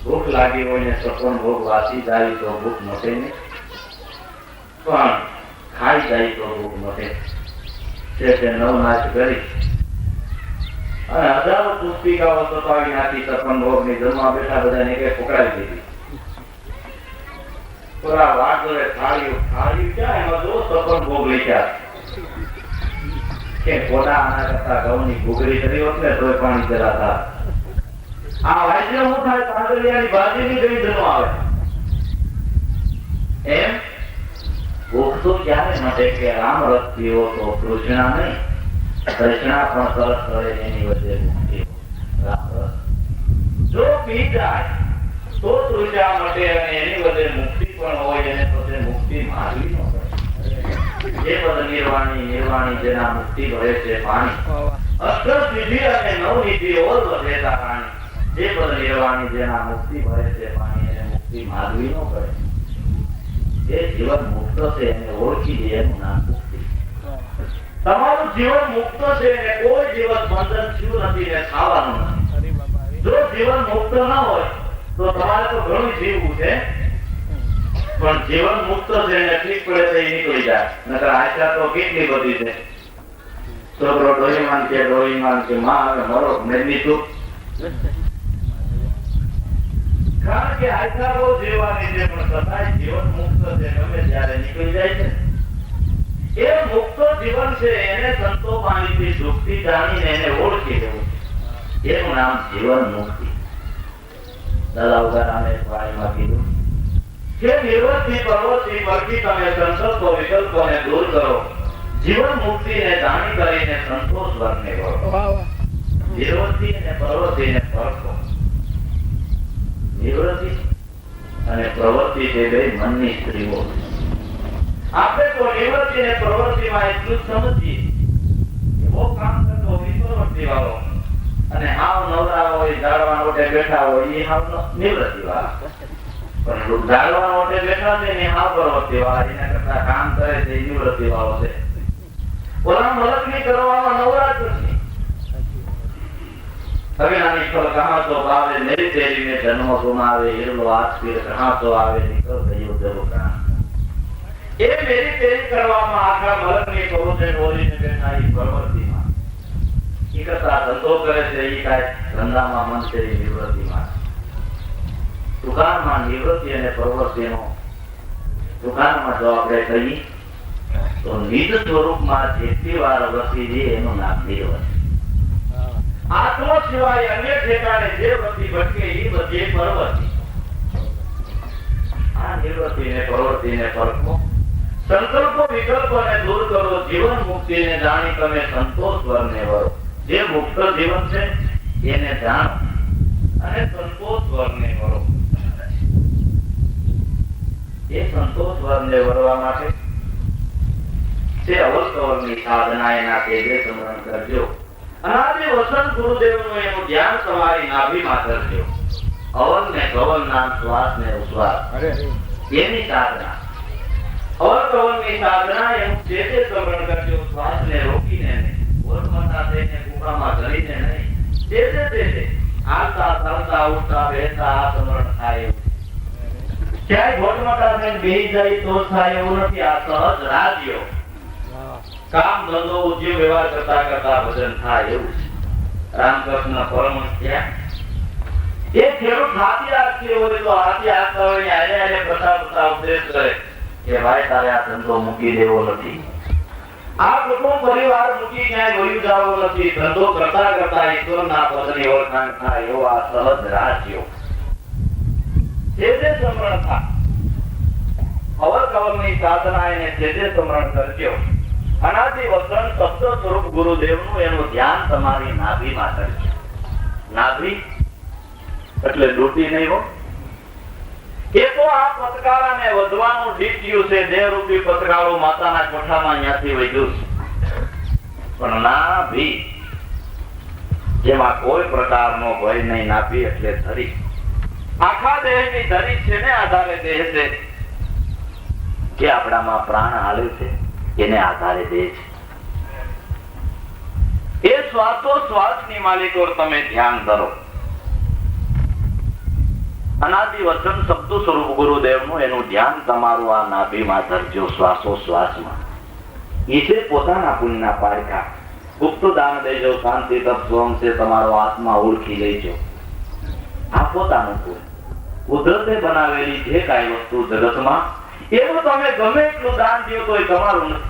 S3: ભૂખ લાગી હોય ને સપન ભોગ વાસી જાય તો ભૂખ મટે નહીં પણ ખાઈ જાય તો ભૂખ મટે. તે નવનાશ કરી અને હજારો પુસ્તિકાઓ સપાવી નાખી. સપન ભોગ ની જમવા બેઠા બધાને કે પકડાવી દીધી. પૂરા વાઘોએ થાળીઓ ક્યાં એમાં જો સપન ભોગ લખ્યા કે પોતા આના કરતા ઘઉંની ઘૂઘરી કરી હોત ને તોય પાણી જલાતા. આ વાજ્ય શું થાય? કાંદલિયાની ભાજીની કઈ જનો આવે એમ. ભૂખ તો ક્યારે મટે કે રામ રસ પીવો તો તૃષ્ણા નહીં. તૃષ્ણા પણ સરસ કરે એની વચ્ચે મુક્તિ. રામ રસ જો પી જાય તો તૃષ્ણા મટે અને એની વચ્ચે મુક્તિ પણ હોય એને પછી મુક્તિ માગવી ન પડે. જે પદ નિર્વાણી જેના મુક્તિ ભરે છે પાણી. અષ્ટ સિદ્ધિ અને નવ નિધિ ઓર વધે તારાણી. જે પદ નિર્વાણી જેના મુક્તિ ભરે છે પાણી એને મુક્તિ માગવી ન પડે. જે જીવન મુક્ત છે એને ઓળખી દે એનું નામ મુક્તિ. તમારું જીવન મુક્ત છે અને કોઈ જીવન બંધન થયું નથી ને ખાવાનું નથી. જો જીવન મુક્ત ન હોય તો તમારે તો ઘણું જીવવું છે પણ જીવન મુક્ત છે ને ઠીક પડે તો એ નીકળી જાય. નકર આશા તો કેટલી બધી છે. છોકરો ડોહીમાન કે માં આવે મરો મેળવી તું. કારણ કે આશા બહુ જીવવાની છે પણ છતાંય જીવન મુક્ત છે ગમે ત્યારે નીકળી જાય છે. એ મુક્ત જીવન છે એને સંતો પાણીથી સુખથી જાણીને એને ઓળખી દેવું છે. એનું નામ જીવન મુક્તિ. દાદા ઉગારામે વાણીમાં કીધું કે નિર્વૃત્તિ પર્વતથી પરથી તમે સંકલ્પો વિકલ્પોને દૂર કરો. જીવન મુક્તિને જાણી કરીને સંતોષ વર્ગને કરો. નિર્વૃત્તિ અને પ્રવૃત્તિને પરખો. નિવૃત્તિ અને પ્રવૃત્તિ તે બે મનની સ્ત્રીઓ. આપણે તો નિવૃત્તિ અને પ્રવૃત્તિમાં એટલું જ સમજીએ કે બહુ કામ કરતો હોય પ્રવૃત્તિ વાળો અને હાવ નવરા હોય જાળવા માટે બેઠા હોય એ હાવ નિવૃત્તિ વાળા. પણ જાળવા માટે બેઠા છે ને હાવ પ્રવૃત્તિ વાળા. એના કરતા કામ કરે છે એ નિવૃત્તિ વાળો છે. ઓલા મલકની કરવામાં નવરા જ નથી. અજ્ઞાની ફળ કહાં તો પાવે મેરી તેરી में जन्म गुमावे इरलो आज फिर कहां तो आवे निकल गयो जब का. એ મેરી તેરી કરવામાં આખા મલકની પરોજે ડોરીને બેઠા એ પ્રવૃત્તિમાં ઈ કરતા ધંધો કરે છે ઈ કાંઈ ધંધામાં મન છે એ નિવૃત્તિમાં. દુકાનમાં નિવૃત્તિ અને પ્રવૃત્તિનો દુકાનમાં જો આપણે કહીએ તો નિજ સ્વરૂપમાં જેટલી વાર વસી જઈએ એનું નામ નિવૃત્તિ. આત્મ સિવાય અન્ય ઠેકાણે જે વૃત્તિ ભટકે એ બધી પરવર્તી. આ નિવૃત્તિ ને પ્રવૃત્તિ ને પરખો, સંકલ્પો વિકલ્પોને દૂર કરો, જીવન મુક્તિને જાણી તમે સંતોષ વરને વરો. જે મુક્ત જીવન છે એને જાણો અને સંતોષ વરને વરો. એ સંતોષ વરને વરવા માટે તે અવસ્કવરની સાધના એના તેજે સ્મરણ કરજો. અનાદિ વસંત ગુરુદેવનું એનું ધ્યાન તમારી નાભીમાં કરજો. અવન ને ગવન નામ શ્વાસ ને ઉશ્વાસ એની સાધના. અવન ગવનની સાધના એનું તેજે સ્મરણ કરજો. શ્વાસને રોકીને નહીં, ઓરમતા થઈને ગુફામાં ધરીને નહીં, તેજે તેજે હાલતા ચાલતા ઉઠતા બેસતા આ સ્મરણ થાય એવું. ક્યાંય ઘોટમટા થઈને બેહી જાય તો થાય એવું નથી. આ સહજ રાજ્યો કામ ધંધો ઉદ્યોગ વ્યવહાર કરતા કરતા ભજન થાય એવું છે. રામકૃષ્ણ પરમહંસ ત્યાં એ ખેડૂત હાથી હાથથી હોય તો હાથી હાથતા હોય આને પ્રથા ઉપદેશ કરે કે ભાઈ તારે આ ધંધો મૂકી દેવો નથી, આ કુટુંબ પરિવાર મૂકી ક્યાંય વયું જવો નથી, ધંધો કરતા કરતા ઈશ્વરના પદની ઓળખાણ થાય એવો આ સહજ રાજ્યો જે સ્મરણ થાય. અવર કવરની સાધના એને જે સ્મરણ કરજો. અનાદિ વસંત શબ્દ સ્વરૂપ ગુરુદેવનું એનું ધ્યાન તમારી નાભીમાં કરજો. નાભી એટલે ડૂટી નહીં હો. એ તો આ પતકાળાને વધવાનું ડીટ્યું છે. દેહરૂપી પતકાળું માતાના કોઠામાં ત્યાંથી વધ્યું છે. પણ નાભી જેમાં કોઈ પ્રકારનો ભય નહીં. નાભી એટલે ધરી. આખા દેહની ધરી છે ને આધારે દેહ છે કે આપણામાં પ્રાણ હાલે છે એને આધારે દે છે. એ શ્વાસોશ્વાસની માલિકો તમે ધ્યાન કરો. અનાદિ વચન શબ્દ સ્વરૂપ ગુરુદેવનું એનું ધ્યાન તમારું આ નાભીમાં ધરજો. શ્વાસોશ્વાસમાં ઈશે પોતાના પુણ્યના પારખા ગુપ્ત દાન દેજો. શાંતિ તપ સ્વમ છે તમારો આત્મા ઓળખી લેજો. આ પોતાનું પુણ્ય કુદરતે બનાવેલી જે કાંઈ વસ્તુ જગતમાં એવું તમે ગમે એટલું દાન દો તો તમારું નથી.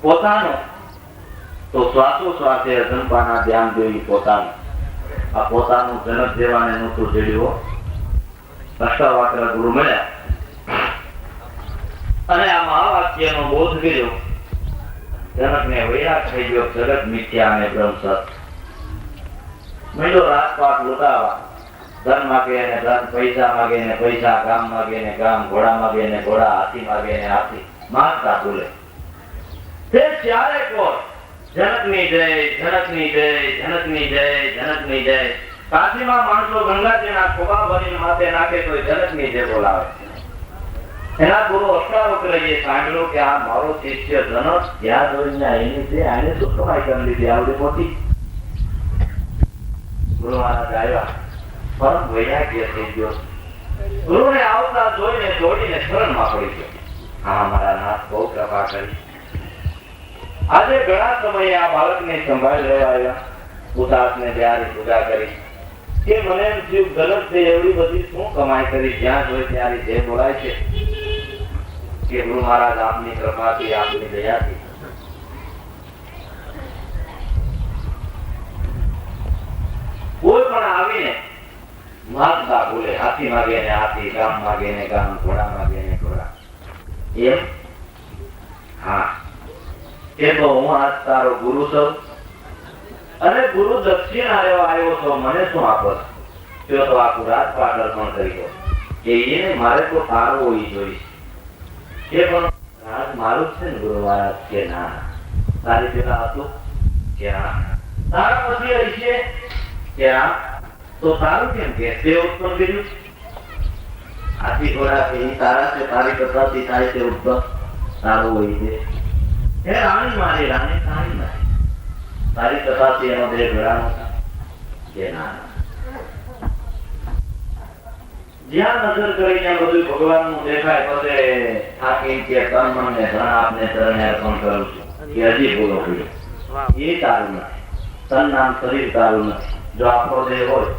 S3: પોતાનું તો શ્વાસોશ્વાસે અજંપાના ધ્યાન દેવી પોતાનું. આ પોતાનું જનક દેવાને નહોતું જોયું. અષ્ટાવક્ર ગુરુ મળ્યા અને આ મહાવાક્યનો બોધ કર્યો. જનકને વૈરાગ થઈ ગયો. જગત મિથ્યા અને બ્રહ્મ સત્ય. મળ્યો રાજપાટ લૂંટાવા. ધન માગે ને ધન, પૈસા માગે ને પૈસા, ગામ માગે ને ગામ, ઘોડા માગે ને ઘોડા, હાથી માગે ને હાથી. માંગતા બોલે તે ચારે કોર જનકની જય, જનકની જય, જનકની જય, જનકની જય. કાશીમાં માણસો ગંગાજીના ખોબા ભરીને માથે નાખે તો જનકની જય બોલાવે. એના ગુરુ અષ્ટાવક્રએ સાંભળ્યું કે આ મારો શિષ્ય જનક જ્યાં જોઈને એની છે આને શું કમાઈ કરી લીધી આવડી મોટી. ગુરુ મહારાજ આવ્યા. પરમ વૈરાગ્ય થઈ ગયો. ગુરુને આવતા જોઈને દોડીને શરણમાં પડી ગયો. હા મારા નાથ બહુ કૃપા કરી. આજે ઘણા સમયે આ બાળકને સંભાળી લેવા આવ્યા. ઉદાસને બિહારી પૂજા કરી કે મને એમ થયું ગલત છે એવડી બધી શું કમાઈ કરી. જ્યાં જોઈ ત્યારે જે બોલાય છે કે ગુરુ મહારાજ આપની કૃપાથી આપની દયાથી કોઈ પણ આવીને માગતા બોલે. હાથી માગે ને હાથી, ગામ માગે ને ગામ, ઘોડા માગે ને ઘોડા. એમ હા એ તો હું આજ તારો ગુરુ છું અને ગુરુ દક્ષિણ આવ્યો છો. મને શું આપત? તો આખું રાજપાટ અર્પણ કરી દો કે એને મારે તો તારો હોવી જોઈએ. એ પણ રાજ મારું છે ને ગુરુ મહારાજ કે ના તારી પેલા હતું કે હા તારા પછી હશે કે હા તો તારું કેમ કે તે ઉત્પન્ન કર્યું? હાથી ઘોડા કે તારા છે તારી કથાથી થાય છે ઉત્પન્ન તારું હોય છે. હે રાણી મારી રાણી તારી નથી તારી કથાથી એનો દેહ ઘડાનો કે ના. જ્યાં નજર કરીને બધું ભગવાન નું દેખાય પછી થાકી કે તન મન ને ધન આપને ચરણે અર્પણ કરું છું એ હજી બોલો એ તારું નથી. તન નામ શરીર તારું નથી. જો આપણો દેહ હોય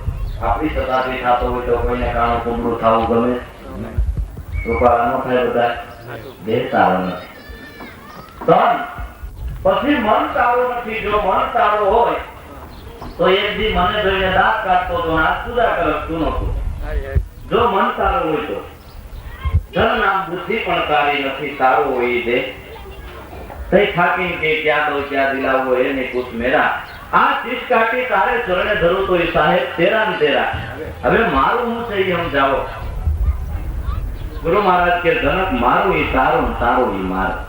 S3: આપણી સતાથી થતો હોય તો કોઈને કાણું કુમડું થવું ગમે તો કાળા ન થાય બધા. દેહ તારો નથી. તન પછી મન તારું નથી. જો મન તારું હોય તો એક દી મને જોઈને દાંત કાઢતો તો હાથ સુધા કરતું નહોતું. જો મન તારું હોય તો ધન નામ બુદ્ધિ પણ તારી નથી. તારું હોય દે કઈ થાકી કે ક્યાં દો ક્યાં દિલાવો એ નહીં કુછ મેરા. આ ચીજ કાઢી તારે ચરણે ધરું તો એ સાહેબ તેરા ને તેરા. હવે મારું હું છે એ સમજાવો. ગુરુ મહારાજ કે જનક મારું એ તારું તારું એ મારું.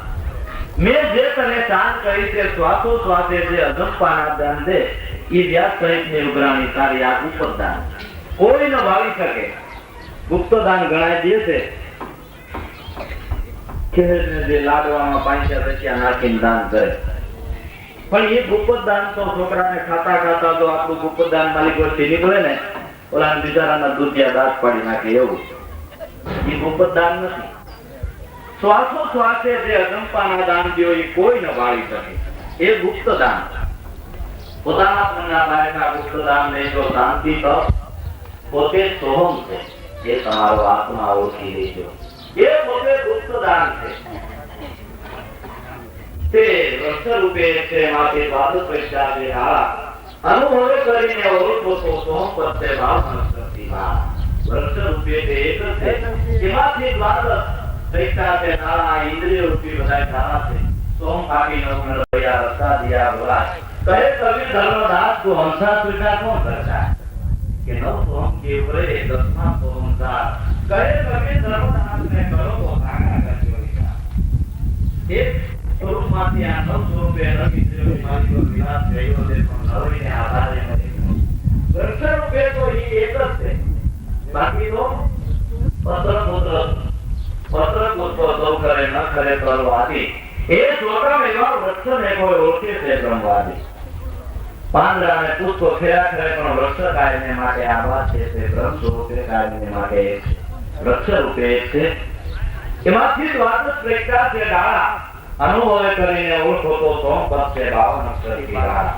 S3: મેં જે તને શાંત કરી તે શ્વાસો શ્વાસે જે અગંપાના દાન દે એ વ્યાસ સહિતની ઉઘરાણી તારી આ ઉપદાન કોઈ ન ભાવી શકે. ગુપ્તદાન ગણાય દે છે ખેડને જે લાડવામાં પાંચા રચિયા નાખીને દાન કરે. પણ એ ગુપ્તદાન તો છોકરાને ખાતા ખાતા તો આપણું ગુપ્તદાન માલિક વચ્ચે નીકળે ને ઓલા બિચારાના દૂધિયા દાંત પાડી નાખે એવું. એ ગુપ્તદાન નથી. શ્વાસો શ્વાસે જે અગંપાના દાન દો એ કોઈ ન વાળી શકે. એ ગુપ્તદાન. પોતાના મનના બાળકના ગુપ્તદાન ને જો શાંતિ તો પોતે સોહમ છે. એ તમારો આત્મા ઓળખી લેજો. એ પોતે ગુપ્તદાન છે. તે વૃક્ષ રૂપે છે માટે બાદ પૈસા છે હારા અનુભવે કરીને ઓળખો તો સોહમ પત્તે ભાવ સંસ્કૃતિમાં વૃક્ષ રૂપે તે એક છે. એમાંથી દ્વાદશ પૈસા છે નાણા ઇન્દ્રિય રૂપી બધા ધારા છે. સોમ પાકી નવમર ભયા રસ્તા દિયા બોલા કહે કવિ ધર્મદાસ કો હંસા સ્વીકાર કોણ કરતા કે નવ સોમ કે ઉપરે દસમા સોમ કા કહે કવિ ધર્મદાસ ને કરો તો ભાગા કરજો એક સ્વરૂપમાંથી આ નવ સ્વરૂપે નવી મારી વિનાશ થયો છે પણ નવીને આધારે વૃક્ષ રૂપે તો એ એક જ છે. બાકી તો પત્ર પુત્ર સૌ કરે ન કરે કરવાથી એ છોકરા એવા વૃક્ષને કોઈ ઓળખે છે બ્રહ્મવાદી. પાંદડા અને પુષ્પો ફેરા કરે પણ વૃક્ષ કાયમને માટે આવા છે. તે બ્રહ્મ સ્વરૂપે કાયમને માટે એક છે. વૃક્ષ રૂપે એક છે. એમાંથી દ્વાદશ પ્રજ્ઞા છે ડાળા અનુભવે કરીને ઓળખો તો સોમ પદ છે 52 અક્ષર કી ડાળા.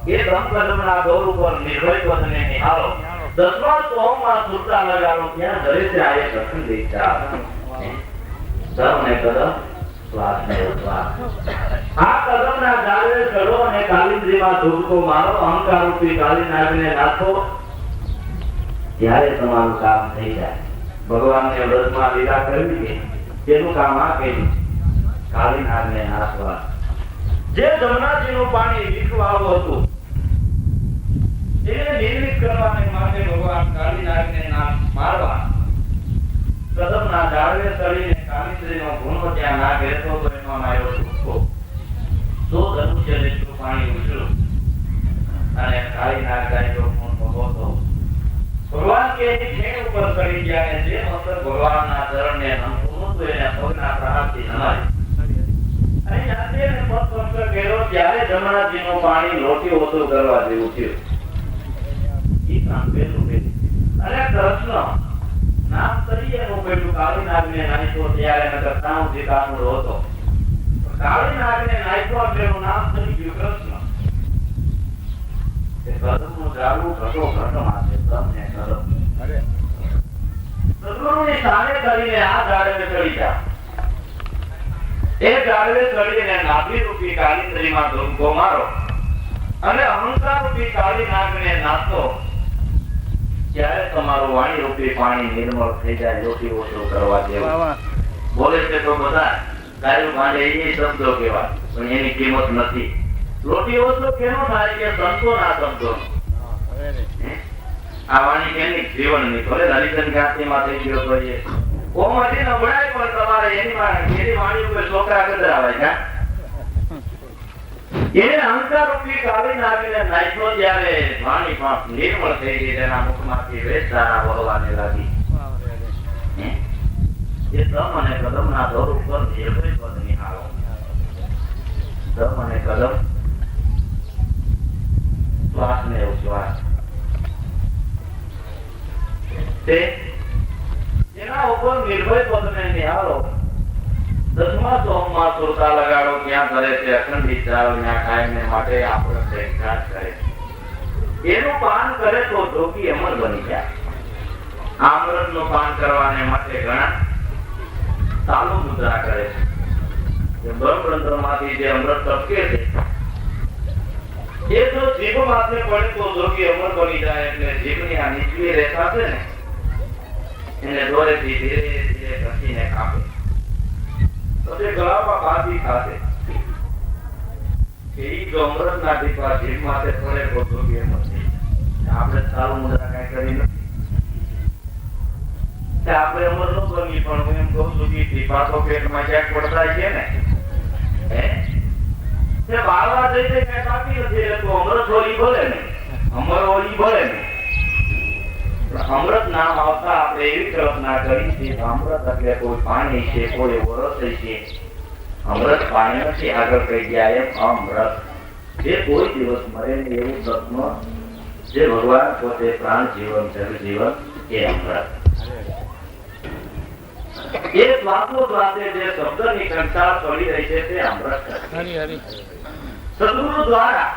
S3: એ બ્રહ્મકદમના ગૌર ઉપર નિર્ભય પદને નિહાળો. દસમા સોમમાં સુરતા લગાડો ત્યાં દરે છે આ એક અખંડ દીક્ષા. ધર્મ ને કદમ શ્વાસ ને ઉશ્વાસ. આ કદમના ઝાડવે ચડો અને કાલિંદ્રીમાં ધૂપકો મારો. અહંકાર રૂપી કાલી નાગને નાખો ત્યારે તમારું કામ થઈ જાય. ભગવાનને વ્રતમાં લીલા કરવી છે તેનું કામ આ કર્યું. કાલી નાગને નાશવા. જે જમનાજીનું પાણી વિખવાવું હતું એને નિર્મિત કરવાને માટે ભગવાન કાલી નાગને મારવા કદમના ઝાડવે ચડીને કાલિંદ્રીનો ગુણો ત્યાં નાગ રહેતો તો એમાં માર્યો ધૂપકો. તો ધનુષ્ય જેટલું પાણી ઉછળ્યું અને કાળી નાગ ગાયનો ગુણ ભોગવતો. ભગવાન કે એની ખેડ ઉપર ચડી ગયા અને જે મસ્તક ભગવાનના ચરણને નમતું નહોતું એને પગના પ્રહારથી નમારી અને જાતે એને પગ સ્પર્શ કર્યો ત્યારે જમનાજીનું પાણી લોટી ઓછું કરવા જેવું થયું. ઈ કામ પેલું અને કૃષ્ણ નામ તરીકે નું પેલું કાળી નાગને નાખ્યો ત્યારે નગર સાઉથી કામળો હતો. કાળી નાગને નાખ્યો તેનું નામ થઈ ગયું કૃષ્ણ. તે કદમનું ઝાડવું ઘટો ઘટમાં છે. તમને કદમ સદગુરુની સામે કરીને આ ઝાડવે ચડી જા. એ ઝાડવે ચડીને નાભી રૂપી કાલિંદ્રીમાં ધૂમકો મારો અને અહંકાર રૂપી કાળી નાગને નાખો ત્યારે તમારું વાણી રૂપી પાણી નિર્મળ થઈ જાય. લોટી ઓછો કરવા જેવું બોલે છે તો બધા ગાયું ભાંડે એ શબ્દો કહેવાય પણ એની કિંમત નથી. લોટી ઓછો કેનો થાય કે સંતોના શબ્દો. આ વાણી કેની જીવનની ભલે લલિતન જ્ઞાતિમાં થઈ ગયો તો એ ઓમાંથી નબળાય પણ તમારે એની વાણી ઉપર છોકરા ગજરાવાય છે. એને અહંકાર રૂપી કાળી નાગને નાખ્યો ત્યારે વાણી પાપ નિર્મળ થઈ ગઈ. તેના મુખમાંથી વેચારા વહવાને લાગી. એ દમ અને કદમના દોર ઉપર નિર્ભય પદ નિહાળો. દમ અને કદમ શ્વાસ ને ઉશ્વાસ તે એના ઉપર નિર્ભય પદને નિહાળો. દસમા સોમમાં સુરતા લગાડો ક્યાં કરે છે અખંડિત ચાવના કાયમને માટે આપણે પ્રયત્ન કરે. એનું પાન કરે તો ધોકી અમર બની જાય. અમૃતનું પાન કરવાને માટે ઘણા ચાલુ મુદ્રા કરે છે. બ્રહ્મરંધ્રમાંથી જે અમૃત ટપકે છે એ જો જીભ માથે પડે તો જોગી અમર બની જાય. એટલે જીભની આ નીચલી રેખા છે ને એને દોરેથી ધીરે ધીરે ઘસીને કાપે પછી ગળામાં બાંધી ખાશે કે ઈ જો અમૃતના ટીપા જીભ માથે પડે તો જોગી અમર થઈ જાય. આપણે ચાલુ મુદ્રા કઈ કરી નથી, આપણે અમર ન બની, પણ હું એમ કહું છું કે ટીપા તો પેટમાં ક્યાંક પડતા છે ને. તે બાળવા જઈ કઈ બાકી નથી, એટલે તું અમૃત હોલી બોલે ને, અમર હોલી બોલે ને. અમૃત નામ આવતા આપણે એવી કલ્પના કરી છે અમૃત એટલે કોઈ પાણી છે, કોઈ વરસ છે. અમૃત પાણી નથી, આગળ કહી ગયા એમ અમૃત જે કોઈ દિવસ મરે ને એવું તત્વ જે ભગવાન પોતે પ્રાણ જીવન જગ જીવન એ અમૃત. એ શ્વાસો શ્વાસે જે શબ્દની કંટાળ પડી રહી છે તે અમૃત. સદગુરુ દ્વારા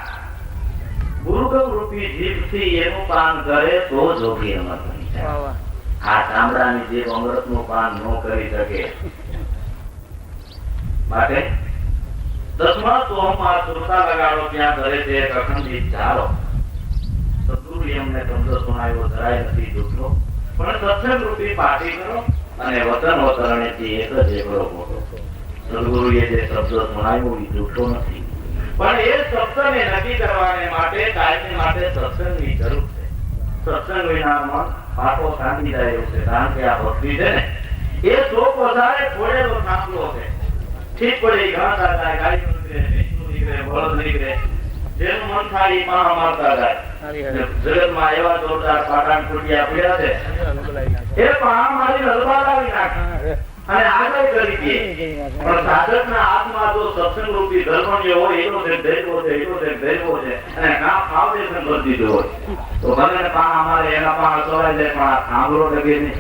S3: ગુરુગમ રૂપી જીભથી એનું પાન કરે તો જોગી અમર બની જાય. આ ચામડાની જીભ અમૃતનું પાન ન કરી શકે. માટે દસમા સોમમાં સુરતા લગાડો ત્યાં કરે છે એક અખંડિત ઝાડો. સદગુરુ એમને ધંધો સુણાવ્યો જરાય નથી દુઃખનો, પણ સત્સંગ રૂપી પાટી કરો અને વતન વતરણેથી એક જ એકલો મોટો. સદગુરુએ જે શબ્દ સુણાવ્યો એ દુઃખો નથી, પણ એ સત્સંગને નક્કી કરવાને માટે કાયમી માટે સત્સંગની જરૂર છે. સત્સંગ વિનામાં પાટો શાંતિ જાય એવું છે, કારણ કે આ ભક્તિ છે ને એ શોક વધારે છોડેલો સાંભળો છે. ઠીક પડે ઘણા થાય, ગાડી નીકળે, ભેંસનું નીકળે, બળદ નીકળે, જેનું મન થાય એ પાણા મારતા જાય. જગતમાં એવા જોરદાર પાટાણ કુટિયા પડ્યા છે એ પાણા મારી હલવાડાવી નાખે અને આગળ કરી દે. પણ સાધકના હાથમાં જો સત્સંગ રૂપી ધર્મણ્ય હોય, એનો જે ધૈર્ય છે, એનો જે ધૈર્ય છે, અને કા ફાઉન્ડેશન કરી દીધું હોય તો ભલે પાણા મારે એના પાણા ચોરાઈ જાય, પણ આ સાંભળો લગે નહીં.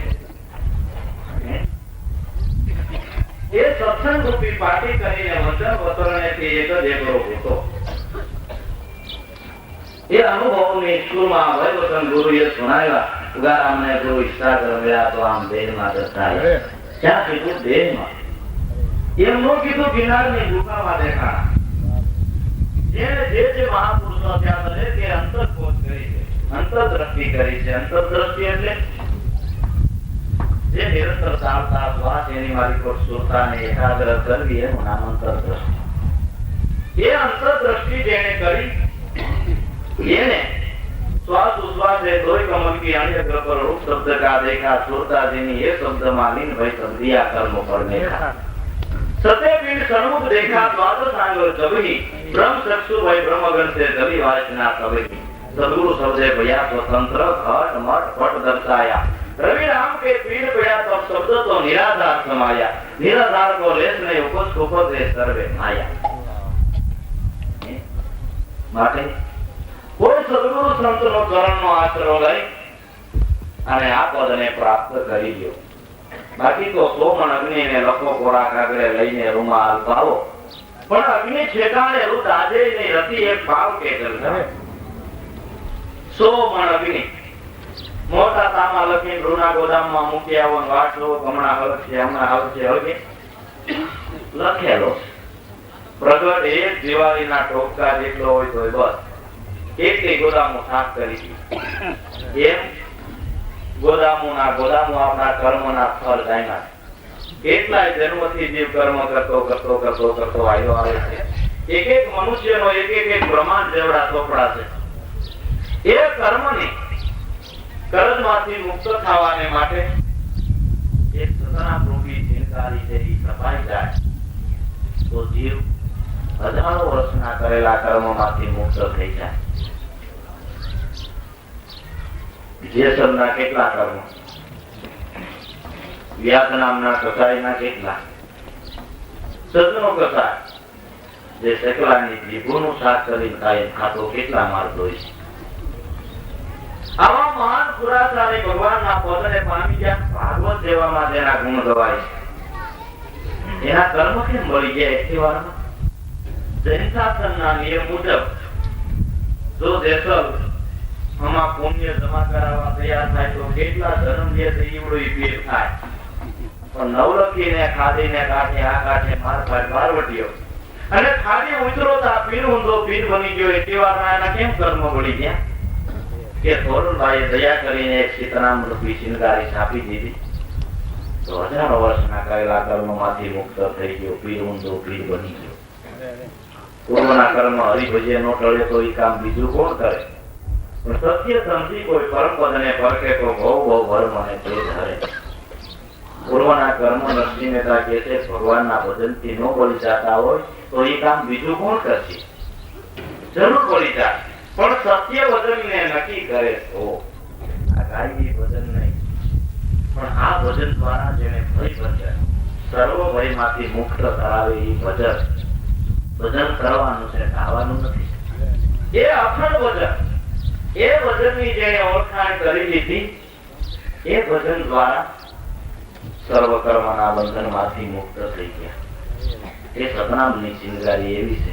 S3: એ સત્સંગ રૂપી પાટી કરીને વચન વતરણેથી એક જ એકલો હતો. એ અનુભવની સ્કૂલમાં વૈવચન ગુરુએ સુણાવ્યા. ઉગારામને ગુરુ ઈચ્છા કર્યા તો આમ દેહમાં દર્શાય. ક્યાં કીધું? દેહમાં. એમ નો કીધું ગિરનારની ગુફામાં દેખાણા. જેને જે મહાપુરુષો ત્યાં બને તે અંતર્બોધ કરી છે, અંતરદ્રષ્ટિ કરી છે. અંતરદ્રષ્ટિ એટલે જે નિરંતર ચાલતા શ્વાસ એની મારી પર સુરતાને એકાગ્ર કરવી એનું નામ અંતરદ્રષ્ટિ. એ અંતરદ્રષ્ટિ જેને કરી એને શ્વાસ ઉશ્વાસ એ દોય કમલ की अन्य ग्रह पर रूप शब्द का देखा सुरता देनी ये शब्द मालिन भाई संध्या कर्म पर देखा सत्य पिंड सन्मुख देखा द्वादश सांगर जबही ब्रह्म चक्षु भाई ब्रह्मगण से जबी वासना तबही सदगुरु शब्दे भया स्वतंत्र घट मठ पट दर्शाया रवि राम के पीड़ पड़ा तब शब्द तो निराधार समाया निराधार को लेस नहीं उपज उपज सर्वे माया. માટે કોઈ સદગુરુ સંતનો ચરણનો આશરો લઈ અને આ પદને પ્રાપ્ત કરી લ્યો. બાકી તો સોમણ અગ્નિને લખો ખોરાક આગળ લઈને રૂમાલ પાવો, પણ અગ્નિ ઠેકાણે રૂ દાજે નહીં રતી એક ભાવ કે કરતા. સોમણ અગ્નિ મોટા તામા લખીને રૂના ગોદામમાં મૂકી આવો, વાટ લો હમણાં હલશે હમણાં હલશે હલકે લખેલો. પ્રગટ એક દિવાળીના ટોપકા જેટલો હોય તો બસ એટલી ગોદામો સાફ કરી એમ ગોદામો આપણા કર્મના ફળ જાણ્યા. કેટલાય જન્મથી જીવ કર્મ કરતો આવ્યો આવે છે. એક એક મનુષ્યનો એક બ્રહ્માંડ જેવડા ચોપડા છે. એ કર્મની કરજમાંથી મુક્ત થવાને માટે એક સતના રૂપી ચિંતારી છે, એ સફાઈ જાય તો જીવ હજારો વર્ષના કરેલા કર્મમાંથી મુક્ત થઈ જાય. જેસરના કેટલા કર્મો, વ્યાસ નામના કસાઈના કેટલા, સદનો કસાય જે શકલાની જીભોનું શાક કરીને ખાય ખાતો કેટલા મારતો હોય છે. આવા મહાન પુરાચારી ભગવાનના પદને પામી ગયા. ભાગવત સેવામાં જેના ગુણ ગવાય છે એના કર્મ કેમ મળી ગયા એક વારમાં? જૈન શાસનના નિયમ મુજબ જો દેશલ પુણ્ય જમા કરાવવા તૈયાર થાય તો કેટલા જન્મ લે છે એવડો પેટ થાય. પણ નવલખીને ખાધીને કાઢી આ કાઢે માર બારવટીયો અને ખાલી ઉતરો તો આ પીર ઊંધો પીર બની ગયો એટલી વાર એના કેમ કર્મ વળી ગયા કે થોરુભાઈએ દયા કરીને એક સીતારામ રૂપી શિનગારી છાપી દીધી તો હજારો વર્ષના કરેલા કર્મમાંથી મુક્ત થઈ ગયો પીર ઊંધો પીર બની ગયો. પૂર્વના કર્મ હરિભજે નો ટળે તો એ કામ બીજું કોણ કરે? પણ સત્ય સમજી કોઈ પરમપદને પરખે તો બહુ બહુ ભરમ અને તે ધરે. પૂર્વના કર્મ નરસિંહ મહેતા કહે છે ભગવાનના ભજનથી ન બોલી જતા હોય તો એ કામ બીજું કોણ કરશે? જરૂર બોલી જાય પણ સત્ય વચનને નક્કી કરે તો આ ગાયી ભજન નહીં પણ આ ભજન દ્વારા જેને ભય બંધાય સર્વ ભયમાંથી મુક્ત કરાવે એ ભજન કરવાનું છે, ગાવાનું નથી. એ અખંડ ભજન, એ ભજનની જેને ઓળખાણ કરી લીધી એ ભજન દ્વારા સર્વ કર્મના બંધનમાંથી મુક્ત થઈ ગયા. એ સતનામની ચિંગારી એવી છે.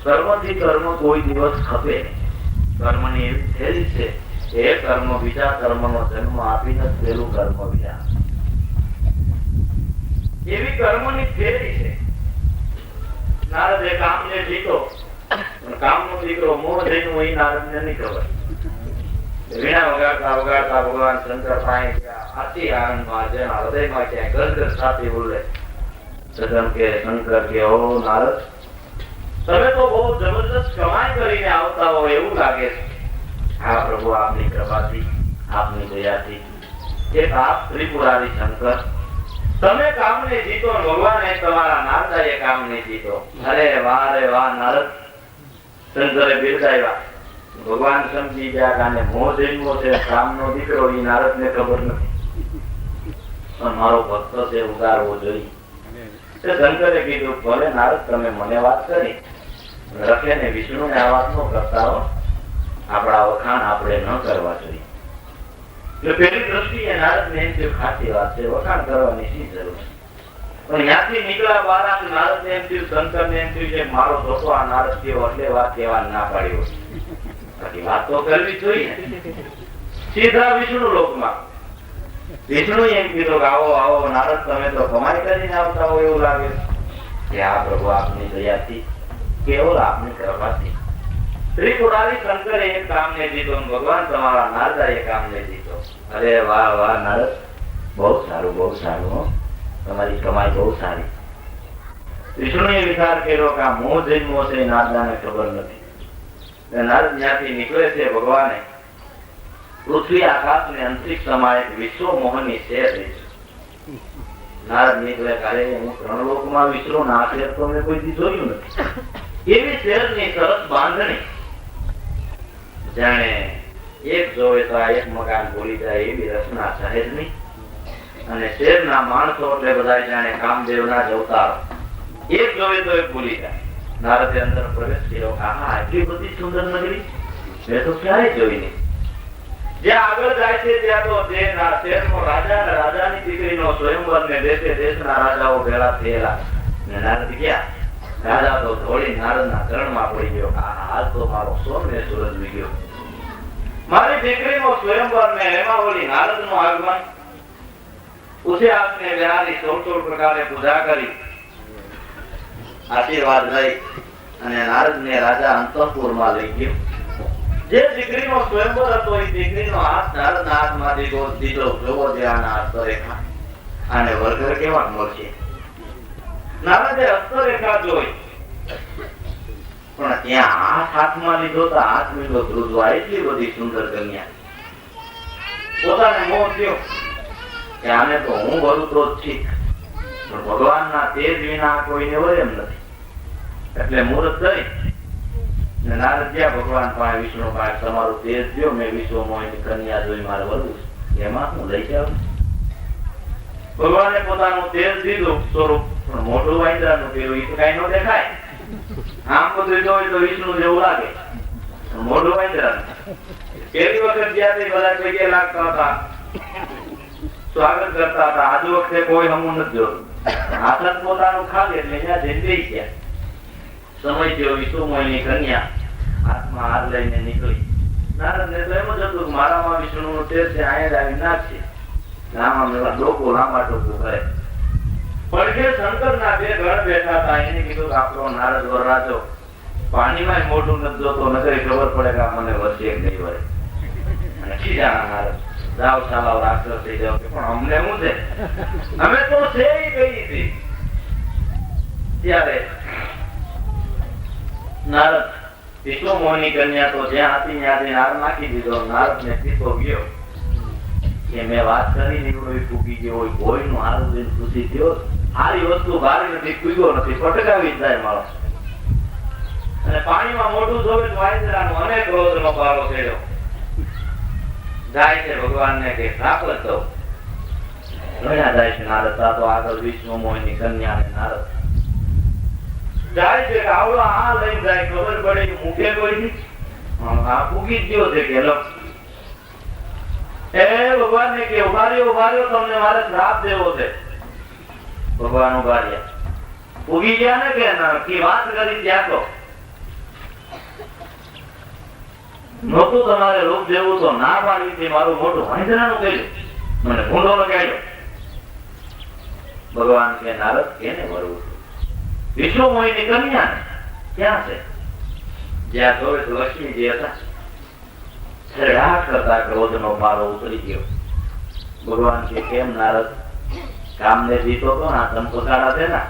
S3: કર્મથી કર્મ કોઈ દિવસ ખપે કર્મની એવી થયેલી છે એ કર્મ બીજા કર્મનો જન્મ આપીને પેલું કર્મ વિના એવી કર્મની થયેલી છે. નારદે કામને જીતો પણ કામનો દીકરો મોહ જઈને એ નારદને નહીં ખબર. વીણા વગાડતા વગાડતા ભગવાન શંકર પાસે ગયા. આથી આનંદમાં જેના હૃદયમાં ક્યાંય ગદગદ સાથે બોલે સદન કે શંકર કે ઓ નારદ તમે તો બહુ જબરદસ્ત કમાઈ કરીને આવતા હો એવું લાગે છે. હા પ્રભુ આપની કૃપાથી આપની દયાથી એક આપ ત્રિપુરારી શંકર તમે કામને જીતો ભગવાને તમારા નારદાએ કામને જીતો. અરે વાહ રે વાહ નારદ. શંકરે બિરદાવ્યા. ભગવાન સમજી ગયા કે આને મોહ જન્મો છે કામનો દીકરો એ નારદને ખબર નથી પણ મારો ભક્ત છે ઉગારવો જોઈએ. શંકરે કીધું ભલે નારદ તમે મને વાત કરી રખે ને વિષ્ણુ ને આ વાત નો કરતા હો આપણા વખાણ આપણે ન કરવા જોઈએ. એટલે પેલી દ્રષ્ટિએ નારદ ને એમ થયું ખાસી વાત છે વખાણ કરવાની શી જરૂર છે. પણ ત્યાંથી નીકળ્યા બહાર નારદ ને એમ થયું શંકર ને એમ થયું કે મારો ધોકો આ નારદ થયો એટલે વાત કહેવા ના પાડી બાકી વાત તો કરવી જોઈએ. સીધા વિષ્ણુ લોકમાં વિષ્ણુ એમ કીધું કે આવો આવો નારદ તમે તો કમાઈ કરીને આવતા હોય એવું લાગે કે આ પ્રભુ આપની દયાથી કેવળ આપની કૃપાથી. ત્રિપુરારી શંકરે એક કામને જીતો ભગવાન તમારા નારદાએ કામને જીતો. અરે વાહ વાહ નારદ બહુ સારું તમારી કમાઈ બહુ સારી. વિષ્ણુએ વિચાર કર્યો કે આ મોહ જન્મો છે નારદાને ખબર નથી. નારદ જ્યાંથી નીકળે છે ભગવાને પૃથ્વી આકાશ ને અંતરિક્ષ સમાય વિશ્વ મોહની શેર રહી છે. નારદ નીકળે કાલે હું ત્રણ લોકમાં વિશ્વ ના શેર તો મેં કોઈ દી જોયું નથી. એવી શેરની સરસ બાંધણી જાણે એક જોવે તો આ એક મકાન ભૂલી જાય એવી રચના શહેરની અને શેરના માણસો એટલે બધા જાણે કામદેવના જ અવતારો એક જોવે તો એક ભૂલી જાય. નારદે અંદર પ્રવેશ કર્યો. હા એટલી બધી સુંદર નગરી મેં તો ક્યારેય જોઈ નહીં. જ્યાં આગળ જાય છે ત્યાં તો શેરનો રાજા અને રાજાની દીકરીનો સ્વયંવર ને દેશે દેશના રાજાઓ ભેળા થયેલા. નારદ ગયા. રાજા તો ધોળી નારદના ચરણમાં પડી ગયો. હાલ તો મારો સોમ ને સૂરજ વિગ્યો. મારી દીકરીનો સ્વયંવર ને એમાં ઓલી નારદનું આગમન ઉસે આપને બિહારી 16 પ્રકારે પૂજા કરી આશીર્વાદ લઈ અને નારદને રાજા અંતઃપુરમાં લઈ ગયો. જે દીકરીનો સ્વયંવર હતો એ દીકરીનો હાથ નારદના હાથમાંથી દીધો. જોવો જે આના હસ્તરેખા આને વળઘર કેવા મળશે. નારદે હસ્તરેખા જોઈ પણ ત્યાં હાથ હાથમાં લીધો તો હાથ મીંડો ધ્રુજવા એટલી બધી સુંદર કન્યા. પોતાને મોહ થયો કે આને તો હું વરું તો ઠીક પણ ભગવાનના તેજ વિના કોઈને વરે એમ નથી. એટલે મુહૂર્ત થઈ નારદ ગયા ભગવાન પાસે વિષ્ણુ પાસે તમારું તેજ થયો મેં વિશ્વ મોહિની કન્યા જોઈ મારે વરવું એમાં હું લઈ જાઉં. ભગવાને પોતાનું તેજ દીધું સ્વરૂપ પણ મોટું વાંદરાનું કર્યું એ તો કઈ ન દેખાય. આમ બધું જોયું તો વિષ્ણુ જેવું લાગે મોટું વાંદરાનું. પેલી વખત જ્યાં બધા પૈકે લાગતા હતા સ્વાગત કરતા હતા. આજ વખતે કોઈ હમું નથી જોયું. હાથ પોતાનું ખાલી એટલે ત્યાં જઈને બેસી ગયા. સમય થયો વિષ્ણુ મોહિની કન્યા હાથમાં હાથ લઈને નીકળી. નારદ ને તો એમ જ હતું મારામાં વિષ્ણુ નું તેજ છે અહીંયા જ આવી નાખશે. આમાં એવા લોકો લાંબા ટૂંકું કરે. પણ જે શંકરના બે ગણ બેઠા હતા એને કીધું કે આપણો નારદ વરરાજો પાણીમાં મોઢું નથી જોતો, નકર ખબર પડે કે મને વરસે એક નહીં વરે. અને સીધા નારદ જાવ ચાલાવ રાક્ષસ થઈ જાવ. પણ અમને શું છે, અમે તો છે કઈ હતી. ત્યારે નારદ પીતો મોહની કન્યા તો જ્યાં હતી ત્યાંથી નાર નાખી દીધો. નારદ ને પીતો ગયો કે મેં વાત કરી નીકળો ફૂકી ગયો હોય, કોઈનું હારું દિન ખુશી થયો. સારી વસ્તુ ભારી નથી, કૂગ્યો નથી, પટકાવી જાય માણસ. અને પાણીમાં મોઢું જોવે તો વાંદરાનો અનેક ક્રોધનો પારો થયો. જાય છે ભગવાનને કે શ્રાપ જ દઉં. ગણ્યા જાય છે નારદ. તો આગળ વિષ્ણુ મોહની કન્યા ને નારદ જાય છે. આવડો આ લઈને જાય, ખબર પડે કે મુખે કોઈ નહીં, આ ફૂગી જ ગયો છે કે લો. એ ભગવાન ને કે ઉભા રહ્યો તમને મારે શ્રાપ દેવો છે. ભગવાન ઉભા રહ્યા. ફૂગી ગયા ને કે વાત કરી ત્યાં તો નહોતું તમારે રૂપ દેવું તો ના પાડી તે મારું મોટું વાંદરાનું કહ્યું, મને ભૂંડો લગાડ્યો. ભગવાન કે નારદ કેને વરવું? વિષ્ણુ મોહિની કન્યા ને ક્યાં છે? જ્યાં જોવે તો લક્ષ્મીજી હતા. છેડા કરતા ક્રોધનો પારો ઉતરી ગયો. ભગવાન કે કેમ નારદ? કામને જીતો તો ના ચંપકારા છે ને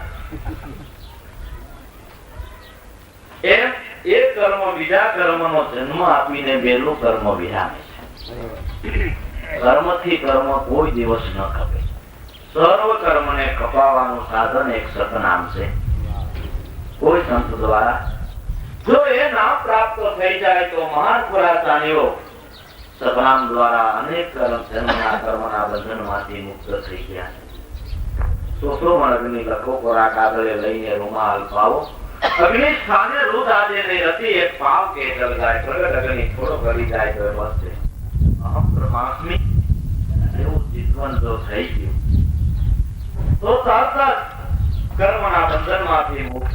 S3: એમ એક કર્મ બીજા કર્મનો જન્મ આપીને બેલું કર્મ વિરામે છે. કર્મથી કર્મ કોઈ દિવસ ન ખપે. સર્વ કર્મને ખપાવવાનું સાધન એક સતનામ છે. કોઈ સંત દ્વારા જો એ નામ પ્રાપ્ત થઈ જાય તો મહાન પુરાતાનીઓ સતનામ દ્વારા અનેક કર્મના બંધનમાંથી મુક્ત થઈ ગયા. સોસો અગ્નિ લખો ખોરાક આગળ લઈને રૂમાલ પાવો. અગ્નિ સ્થાને રુદ આજે નહીં હતી. એક પાવ કે જલગાય પ્રગટ અગ્નિ થોડો કરી જાય તો બસ છે. અહમ બ્રહ્માસ્મિ એવું ચિંતન જો થઈ ગયું તો તરત જ કર્મના બંધનમાંથી મુક્ત.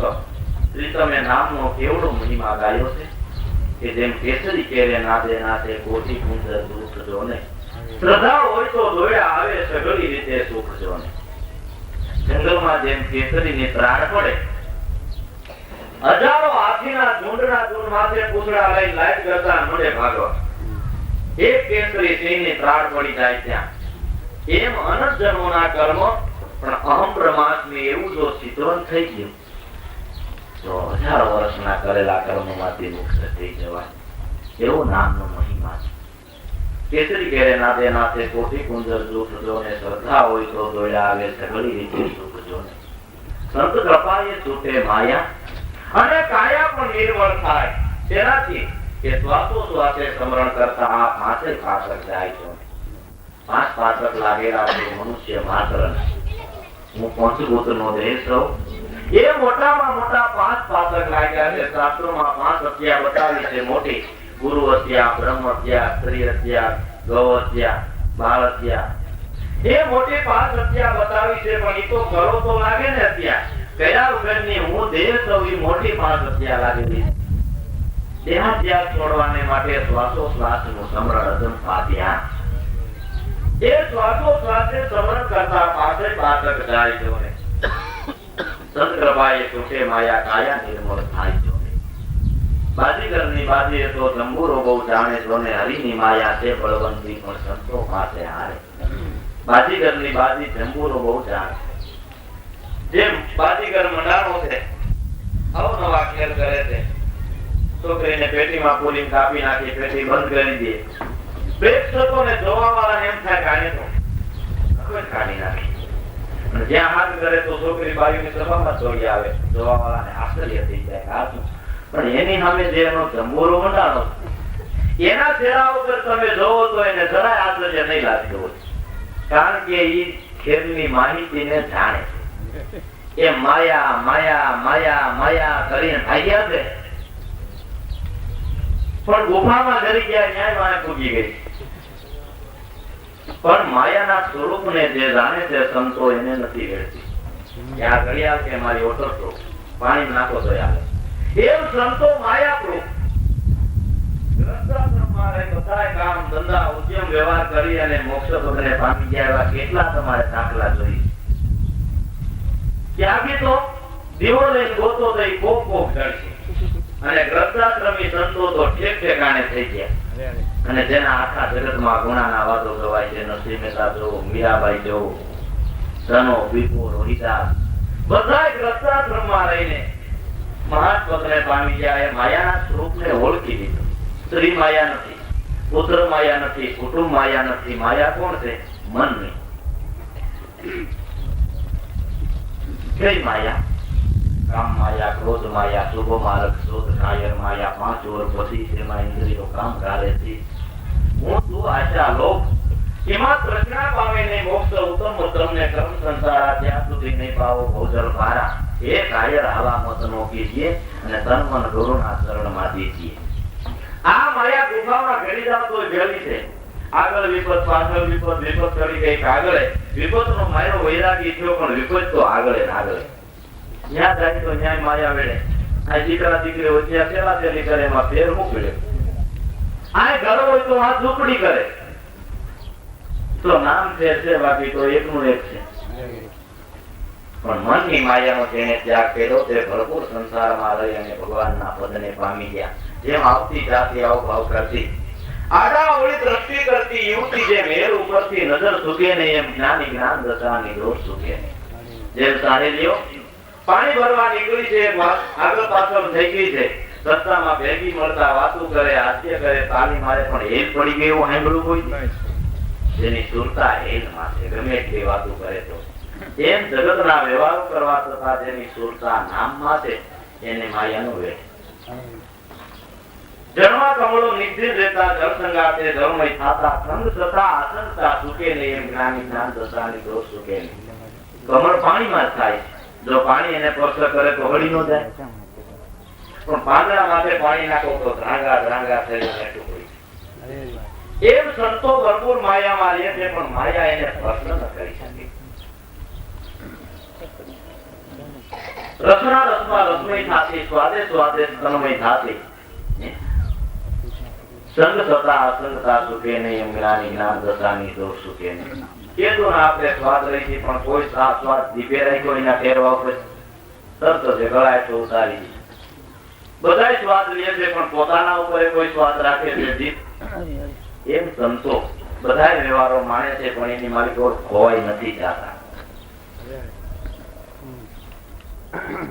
S3: શ્રી તમે નામનો કેવડો મહિમા ગાયો છે કે જેમ કેસરી કેરે નાદે નાદે કોટી કુંજર દુઃખ જોને. શ્રદ્ધા હોય તો દોડ્યા આવે સઘળી રીતે સુખ જોને. જંગલમાં જેમ કેસરીની ત્રાણ પડે, હજારો હાથીના ઝુંડના ઝુંડ માથે પૂછડા લઈ લાઈટ કરતા મોઢે ભાગવા. એક કેસરી સિંહની ત્રાણ પડી જાય ત્યાં. એમ અનંત જન્મોના કર્મ પણ અહમ બ્રહ્માસ્મિ એવું જો ચિત્રણ થઈ ગયું તો હજારો વર્ષના કરેલા કર્મોમાંથી મુક્ત થઈ જવાય. એવો નામનો મહિમા છે. કેસરી કેરે નાદે નાથે કોટી કુંજર દુઃખ જોને. શ્રદ્ધા હોય તો દોડ્યા આવે સઘળી રીતે સુખ જોને. સંત કૃપાએ છૂટે માયા અને કાયા પણ નિર્મળ થાય. તેનાથી કે શ્વાસો શ્વાસે સ્મરણ કરતા આ પાંચે પાછળ જાય છે. પાંચ પાછળ લાગેલા મનુષ્ય માત્ર હું પંચભૂત નો દેહ સૌ એ મોટામાં મોટા પાંચ પાછળ લાગ્યા છે. શાસ્ત્રોમાં પાંચ હત્યા બતાવી છે મોટી. ગુરુ હત્યા, બ્રહ્મ હત્યા, સ્ત્રી હત્યા, ગૌ હત્યા, બાળ હત્યા. એ મોટી પાંચ હત્યા બતાવી છે. પણ એ તો કરો તો લાગે ને હત્યા. કયા વગરની હું દેહ સૌ એ મોટી પાંચ હત્યા લાગેલી. દેહાત્યાગ છોડવાને માટે શ્વાસો શ્વાસ નું સમરણ અજંપા ધ્યાન. એ શ્વાસો શ્વાસે સમરણ કરતા પાસે પાછળ જાય છે. સંત કૃપાએ છૂટે માયા કાયા નિર્મળ થાય છે. બાજીગરની બાજીએ તો જંબુરો બહુ જાણે છો ને. હરિની માયા છે બળવંતી પણ સંતો પાસે હારે. બાજીગરની બાજી જંબુરો બહુ જાણે. જેમ બાજીગર મંડાણો છે, અવનવા ખેલ કરે છે. છોકરીને પેટીમાં પૂરી કાપી નાખી, પેટી બંધ કરી દે. પ્રેક્ષકોને જોવા વાળાને એમ થાય કાઢી તો કાઢી નાખી. જ્યાં હાથ કરે તો છોકરી બાયુની સભામાં દોડી આવે. જોવા વાળાને આશ્ચર્ય થઈ જાય. પણ એની સામે જે એનો જંબોરો મંડાણો એના ચહેરા ઉપર તમે જોવો તો એને જરાય આશ્ચર્ય નહીં લાગતું હોય. કારણ કે એ ખેલની માહિતીને જાણે છે. એ માયા માયા માયા માયા કરીને ભાગ્યા છે. પણ ગુફામાં ડરી ગયા, ન્યાય માને પૂગી ગઈ. પણ માયાના સ્વરૂપને જે જાણે છે સંતો એને નથી વેડતી. ત્યાં ઘડિયાળ કે મારી ઓટો તો પાણી નાખો તો આવે. એમ સંતો માયા પ્રૂફ. બધા કામ ધંધા ઉદ્યમ વ્યવહાર કરી અને મોક્ષ પદને પામી ગયા એવા કેટલા તમારે દાખલા જોઈએ. ત્યાગી તો દીવો લઈને ગોતો થઈ કોક કોક જડશે અને ગ્રંથાશ્રમી સંતો તો ઠેક ઠેકાણે થઈ ગયા. અને જેના આખા જગતમાં ગુણાના વાતો ગવાય છે, નરસિંહ મહેતા જોવો, મીરાબાઈ જોવો, ધનો, વિપો, રોહિદાસ, બધા ગ્રંથાશ્રમમાં રહીને મહાત્મકને પામી ગયા. એ માયાના સ્વરૂપને ઓળખી દીધું. સ્ત્રી માયા નથી, પુત્ર માયા નથી, કુટુંબ માયા નથી. માયા કોણ છે? મનની. કઈ માયા? કામ માયા, ક્રોધ માયા, શુભ માર્ગ, શોધ, કાયર માયા, પાંચ ઓર પછી તેમાં ઇન્દ્રિયો કામ કરે છે. હું તું આશા લોક એમાં પ્રજ્ઞા પામે ને મોક્ષ ઉત્તમ ઉત્તમને કર્મ સંસારા ત્યાં સુધી નહીં પાવો ભોજલ ભારા. એ કાયર આવા મત નો કીજીએ અને તન મન ગુરુના ચરણમાં દીજીએ. આ માયા ગુફામાં ઘડી જાવ તો ભેળી છે. આગળ વિપત, પાછળ વિપત, વિપત કરી ગઈ આગળ વિપત નો માયરો વૈરાગી થયો, પણ વિપત તો આગળ આગળ. જ્યાં જાય તો ન્યાય માયા વેળે. આ દીકરા દીકરી હોય ત્યાં સેવા તેલી કરે, એમાં ફેર મૂકડે. આ ઘર હોય તો આ ઝૂંપડી કરે. તો નામ ફેર છે, બાકી તો એકનું એક છે. પણ મનની માયાનો જેને ત્યાગ કર્યો તે ભરપૂર સંસારમાં રહી અને ભગવાનના પદને પામી ગયા. જેમ આવતી જાતી આવ ભાવ કરતી, આડા અવળી દ્રષ્ટિ કરતી યુવતી જેમ હેર ઉપરથી નજર સુકે નહીં, એમ જ્ઞાની જ્ઞાન દશાની દોષ સુકે નહીં. જેમ સાહેલીઓ પાણી ભરવા નીકળી છે, આગળ પાછળ થઈ ગઈ છે, રસ્તામાં ભેગી મળતા વાતો કરે, હાસ્ય કરે, તાલી મારે, પણ હેલ પડી ગઈ એવું સાંભળ્યું કોઈ? જેની સુરતા હેલમાં છે, ગમે એટલી વાતો કરે તો. એમ જગતના વ્યવહારો કરવા છતાં જેની સુરતા નામમાં છે, એને માયાનું વેઠ. જળમાં કમળો નિર્જીવ રહેતા, જળ સંગાતે જળમય થાતા, સંગ થતા આસંગતા સુકે નહીં, એમ જ્ઞાની જ્ઞાન દશાની દોષ સુકે નહીં. કમળ પાણીમાં જ થાય. જો પાણી એને સ્પર્શ કરે તો હળી ન જાય, પણ પાંદડા માટે પાણી નાખો તો ધ્રાંગા ધ્રાંગા થઈને બેઠું હોય. એમ સંતો ભરપૂર માયામાં રહે છે, પણ માયા એને સ્પર્શ ન કરી શકે. રસના રસમાં રસમય થાતી, સ્વાદે સ્વાદે તન્મય થાતી. સંગ થતા અસંગતા સુકે નહીં, એમ જ્ઞાની જ્ઞાન દશાની દોષ સુકે નહીં. કેતું ના આપણે સ્વાદ રહી છે, પણ કોઈ સ્વાદ દીપે રાખ્યો એના ટેરવા ઉપર તરત જ ગળાય તો ઉતારી દે. બધા સ્વાદ લે છે, પણ પોતાના ઉપર કોઈ સ્વાદ રાખે છે જીત. એમ સંતો બધા વ્યવહારો માને છે, પણ એની માલિક ખોવાઈ નથી જતા.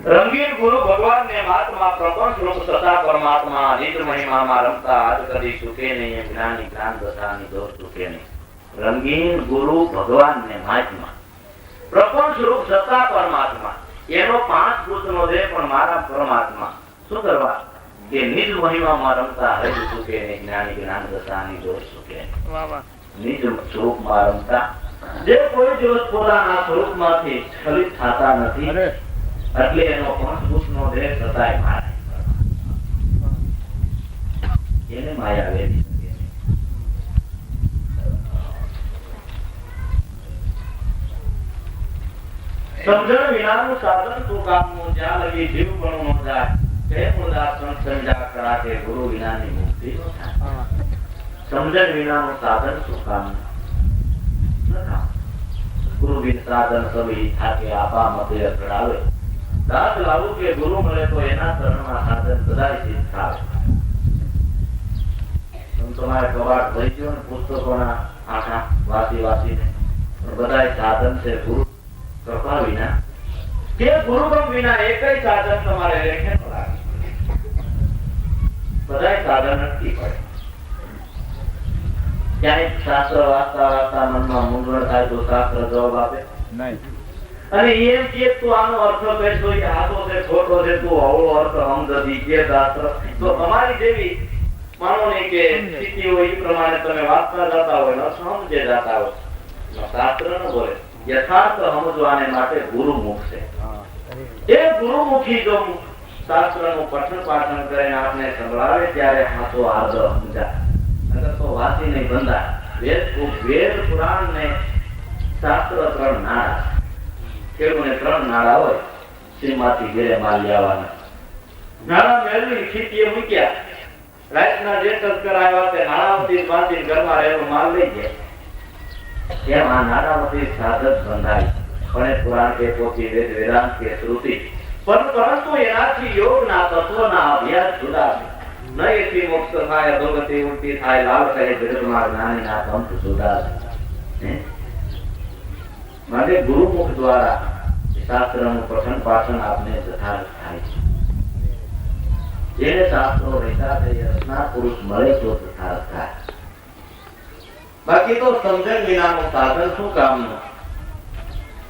S3: રંગીન ગુરુ ભગવાન ને મહાત્મા પ્રપંચ રૂપ સતા પરમાત્મા નિજ મહિમામાં રમતા આજ કદી સુકે નહીં, એમ જ્ઞાની જ્ઞાન દશાની દોષ સુકે નહીં. રંગીન ગુરુ ભગવાન ને મહાત્મા પ્રપંચ રૂપ સતા પરમાત્મા, એનો 5 પુત્રનો દે, પણ મારા પરમાત્મા શું કરવા? કે નિજ મહિમામાં રમતા હરિ સુકે નહીં, જ્ઞાની જ્ઞાન દશાની દોષ સુકે નહીં. નિજ સ્વરૂપમાં રમતા, જે કોઈ દિવસ પોતાના સ્વરૂપમાંથી સ્ખલિત થતા નથી, એટલે એનો 5 પુત્રનો દે છતાંય મારે એને માયા વેરી. સમજણ વિનાનું સાધન તું કામનું, જ્યાં લગી જીવ પણ ન જાય, તે મુદાસન સંજા કરા કે ગુરુ વિનાની મુક્તિ ન થાય. સમજણ વિનાનું સાધન તું કામનું, ગુરુ બિન સાધન સવી થાકે આપા મતે ચડાવે. દાસ લાવું કે ગુરુ મળે તો એના ચરણમાં સાધન બધાય સિદ્ધ થાય. તમારે કવાટ થઈ ગયો ને પુસ્તકોના આખા વાંચી વાંચીને, બધાય સાધન છે ગુરુ કૃપા વિના, કે ગુરુગમ વિના એકય સાધન તમારે લેખે ન લાગે. બધાય સાધન અટકી પડે. ક્યાંય શાસ્ત્ર વાંચતા વાંચતા મનમાં મૂંઝવણ થાય તો શાસ્ત્ર જવાબ આપે નહીં. અને એમ કે તું આનો અર્થ કહેશો કે આતો છે ખોટો છે, તું અવળો અર્થ સમજતી કે શાસ્ત્ર, તો તમારી જેવી માનો ને કે સ્થિતિ હોય એ પ્રમાણે તમે વાંચતા જતા હોય, ન સમજે જતા હોય, શાસ્ત્ર ન બોલે. યથાર્થ સમજવાને માટે ગુરુમુખ છે. એ ગુરુમુખી જો શાસ્ત્રનું પઠન પાઠન કરીને આપણે સંભળાવે ત્યારે હાથો આદર સમજાય. નકર તો વાંચી નહીં બંધાય. વેદ પુરાણ ને શાસ્ત્ર 3 નાળા. ખેડૂને 3 નાળા હોય, સીમાંથી ઘેરે માલ લેવાના. નાળા મેળવી ખીતીએ મૂક્યા, રાતના જે તસ્કર આવ્યા તે નાણાવતી માંથી ઘરમાં રહેલો માલ લઈ ગયા. એમ આ નાણાવતી સાધક બંધાય પણ પુરાણ કે પોથી વેદ વેદાંત કે શ્રુતિ પરંતુ એનાથી યોગના તત્વના અભ્યાસ જુદા છે. ન એથી મોક્ષ થાય, અધોગતિ ઉલટી થાય, લાલ કહે જગતમાં જ્ઞાનીના પંથ જુદા છે. માટે ગુરુમુખ દ્વારા શાસ્ત્રનું પઠન પાઠન આપને যথাર્થ થાય છે. જેને શાસ્ત્રો રહેતા છે રચના પુરુષ મળે તો যথাર્થ થાય. બાકી તો સમજણ વિનાનું સાધન શું કામનું?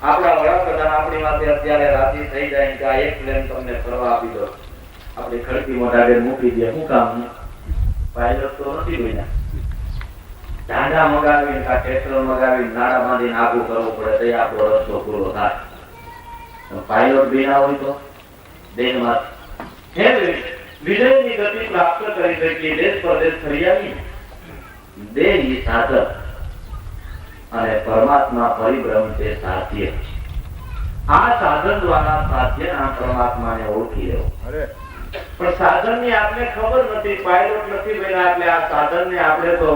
S3: આપણા વડાપ્રધાન આપણી માટે અત્યારે રાજી થઈ જાય કે આ એક પ્લેન તમને ફરવા આપી દો, આપણી ખડકી મોઢાડે મૂકી દે, શું કામનું? પાયલોટ તો નથી બન્યા. ઝાંડા મગાવીને કા ટ્રેક્ટર મગાવીને નાડા બાંધીને આગું કરવું પડે તો આપણો રસ્તો પૂરો થાય. પાયલોટ બિના હોય તો દેશમાં વિજયની ગતિ પ્રાપ્ત કરી શકીએ. દેશ પરદેશ ફરી આવી દેહ સાધક અને પરમાત્મા પરિબ્રહ્મ તે સાધ્ય. આ સાધન દ્વારા સાધ્યના પરમાત્માને ઓળખી લેવો. પણ સાધનની આપણે ખબર નથી, પાયલોટ નથી બન્યા એટલે આ સાધનને આપણે તો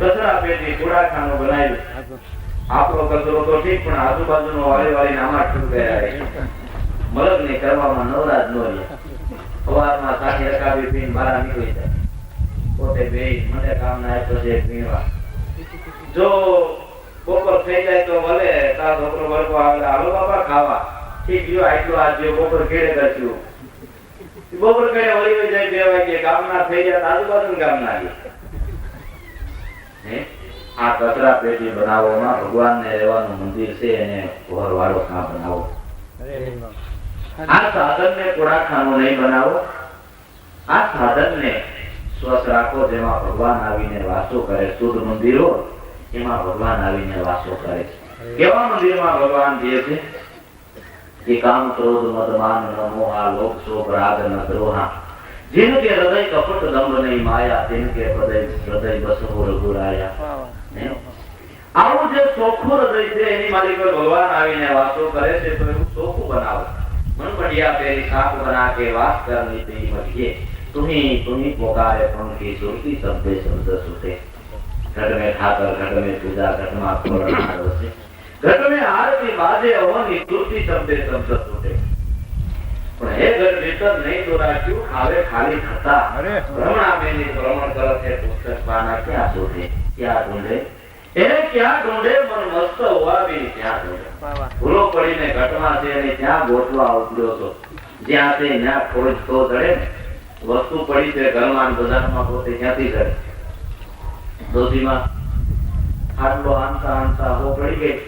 S3: કચરા પેટી કુડાખાનું બનાવ્યું. આપણો કચરો તો ઠીક પણ આજુબાજુનો વાળી વાળી નામાં ઠૂક ગયા મલક ને કરવામાં નવરાજ નો રહે. સવારમાં સાથી રકાબી પીને બહાર નીકળી જાય, પોતે બે મને કામ ના આપ્યો છે પીવા. જો બપોર થઈ જાય તો ભલે તાર છોકરો વર્ગો આવે હાલો બાપા ખાવા, ઠીક ગયો આટલું આ જો બપોર કેળે કરશું. બપોર કેળે વળી જાય 2 વાગે, ગામના થઈ જાય આજુબાજુ ગામના આ કચરા પેટી બનાવવામાં ભગવાનને રહેવાનું મંદિર છે એને ઘરવાળો કાં બનાવો. આ સાધનને કુડાખાનું નહીં બનાવો. આ સાધનને સ્વસ્થ રાખો જેમાં ભગવાન આવીને વાસો કરે. શુદ્ધ મંદિરો એમાં ભગવાન આવીને વાસો કરે. કેવા મંદિરમાં ભગવાન જે છે કે કામ ક્રોધ મદ માન ન મોહ લોભ શોભ રાગ ન દ્રોહ, जिनके हृदय कपट दम्भ नहीं माया, तिनके हृदय बसहु रघुराया. આવું જે ચોખ્ખું હૃદય છે એની માલિક ભગવાન આવીને વાસો કરે છે તો એવું ચોખ્ખું બનાવો. મન बढ़िया तेरी साख बना के वास करनी तेरी मटिए, तुम्ही पुकारे पंखी सुरती शब्दे शब्द सुते. घट में खाकर घट में पूजा घट में पूर्ण से घट में आरती बाजे अवनी सुरती शब्दे शब्द सुते. પણ હે ઘર ભીતર નહીં તો રાખ્યું ખાવે ખાલી થતા ભ્રમણા મેની ભ્રમણ કરતે પુસ્તક પાના ક્યાં શોધે ક્યાં ઢૂંઢે એને ક્યાં ઢૂંઢે મન મસ્ત હોવા બી ક્યાં ઢૂંઢે. ભૂલો પડીને ઘટમાં છે અને ત્યાં ગોઠવા ઉપડ્યો તો જ્યાં તે ત્યાં ખોજ તો જડે ને. વસ્તુ પડી છે ઘરમાં બજારમાં પોતે ક્યાંથી જડે. દોધીમાં આટલો આંતા આંતા હો પડી ગઈ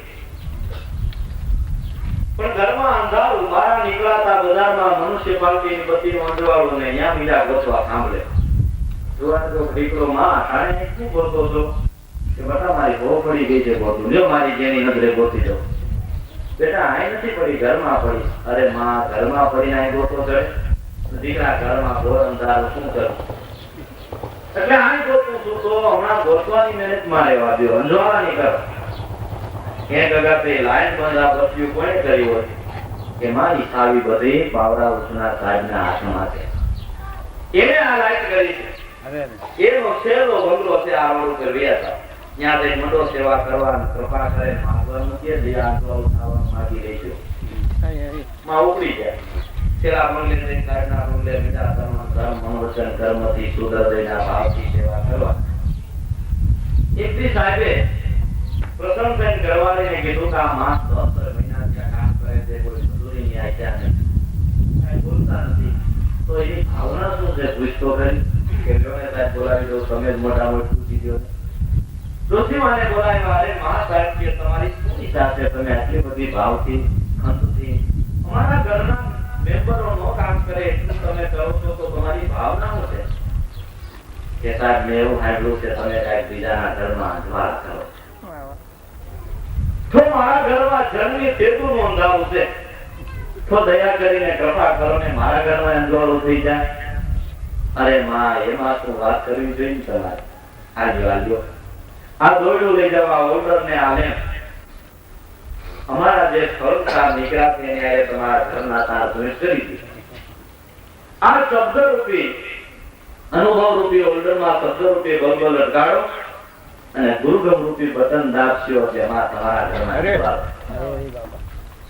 S3: પણ ઘરમાં અંધારું બહાર નીકળાતા બજારમાં મનુષ્ય પાલટીની બત્તીનું અંજવાળું ને ત્યાં બીજા ગોતવા સાંભળે. જોવાનો દીકરો માં ઠાણે શું બોલતો હતો કે બટા મારી બહુ પડી ગઈ છે ગોતું લ્યો મારી જેની નજરે ગોતી દો. બેટા અહીં નથી પડી ઘરમાં પડી. અરે માં ઘરમાં પડીને અહીં ગોતો ચડે. દીકરા ઘરમાં ઘોર અંધારું શું કરું એટલે અહીં ગોતું છું તો હમણાં ગોતવાની મહેનતમાં રહેવા દો, અંજવાળાની કરો. ક્યાંક અગાતે લાઈન બંધ આ બત્યું કોણે કરી હોય કે મારી સાવી બધી બાવડા ઉસના સાહેબના હાથમાં છે. એને આ લાઈટ કરી છે. એનો છેલ્લો બંગલો છે આ રોડ ઉપર રહ્યા ત્યાં જઈ મંડો સેવા કરવા કૃપા કરે માંગવાનું કે જે આંકવા ઉઠાવવા માંગી રહી છે માં ઉપડી જાય. છેલ્લા બંગલે જઈને સાહેબના બંગલે બીજા ધર્મ મનોવચન કર્મથી સુધરદયના ભાવથી સેવા કરવા. એકથી સાહેબે પ્રસંગ બેન ઘરવાળીને કીધું કે આ માસ 10 મહિના ત્યાં કામ કરે છે, કોઈ મજૂરીની આશા નથી, કઈ બોલતા નથી. તો એની ભાવના શું છે પૂછતો કરી કે જોને સાહેબ બોલાવી દો, તમે જ મોટા મોટું પૂછી દો. ડોશીમાને બોલાવ્યા. અરે મહા સાહેબ કે તમારી શું ઈચ્છા છે, તમે આટલી બધી ભાવથી ખંતથી અમારા ઘરના મેમ્બરો નો કામ કરે એટલું તમે કરો છો તો તમારી ભાવના શું છે? કે સાહેબ મેં એવું સાંભળ્યું છે તમે કાંઈક બીજાના ઘરમાં અજવાળ કરો તો મારા ઘરમાં જન્મી તેતું નોંધાવું છે તો દયા કરીને કૃપા કરો ને મારા ઘરમાં અંજવાળું થઈ જાય. અરે માં એમાં શું વાત કરવી જોઈએ ને તમારે. આજો આ દોરડું લઈ જવા ઓર્ડર ને આલે અમારા જે સરકાર નીકળ્યા છે એને તમારા ઘરના તાર જોઈ કરી દીધી. આ શબ્દ રૂપી અનુભવ રૂપી હોલ્ડરમાં શબ્દ રૂપી બલ્બ લટકાડો અને ગુરુગમ રૂપી બટન દાબશો જેમાં તમારા ઘરમાં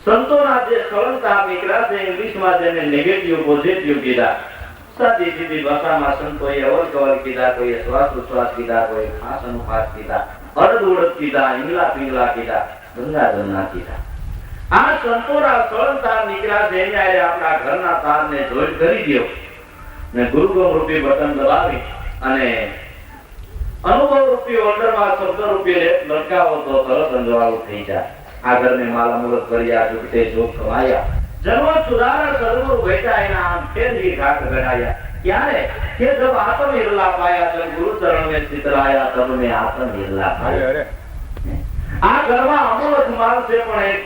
S3: સંતોના જે સળંગતા નીકળ્યા છે ઇંગ્લિશમાં જેને નેગેટિવ પોઝિટિવ કીધા, સાદી સીધી ભાષામાં સંતોએ અવર કવર કીધા, કોઈએ શ્વાસ ઉશ્વાસ કીધા, કોઈ ખાસ અનુપાત કીધા, અડદ ઉડદ કીધા, ઈંગલા પિંગલા કીધા, ગંગા જમના કીધા. આ સંતોના સળંગતા નીકળ્યા છે એને આપણા ઘરના તારને જોઈન્ટ કરી દો ને ગુરુગમ રૂપી બટન દબાવી અને અનુભવ રૂપી હોલ્ડરમાં શબ્દ રૂપી લટકાવો તો તરત અંજવાળું થઈ જાય. આ ઘરને માલા મુલત કર્યા, જુગતે જોગ કમાયા, જન્મ સુધારા સર્વ બેઠા એના આમ ફેરી ઘાટ ગણાયા. ક્યારે કે જબ આત્મ હિરલા પાયા, જબ ગુરુ ચરણ में चितराया, तब में आत्म हिरला पाया. આ ઘરમાં અમૂલક માલ છે પણ એક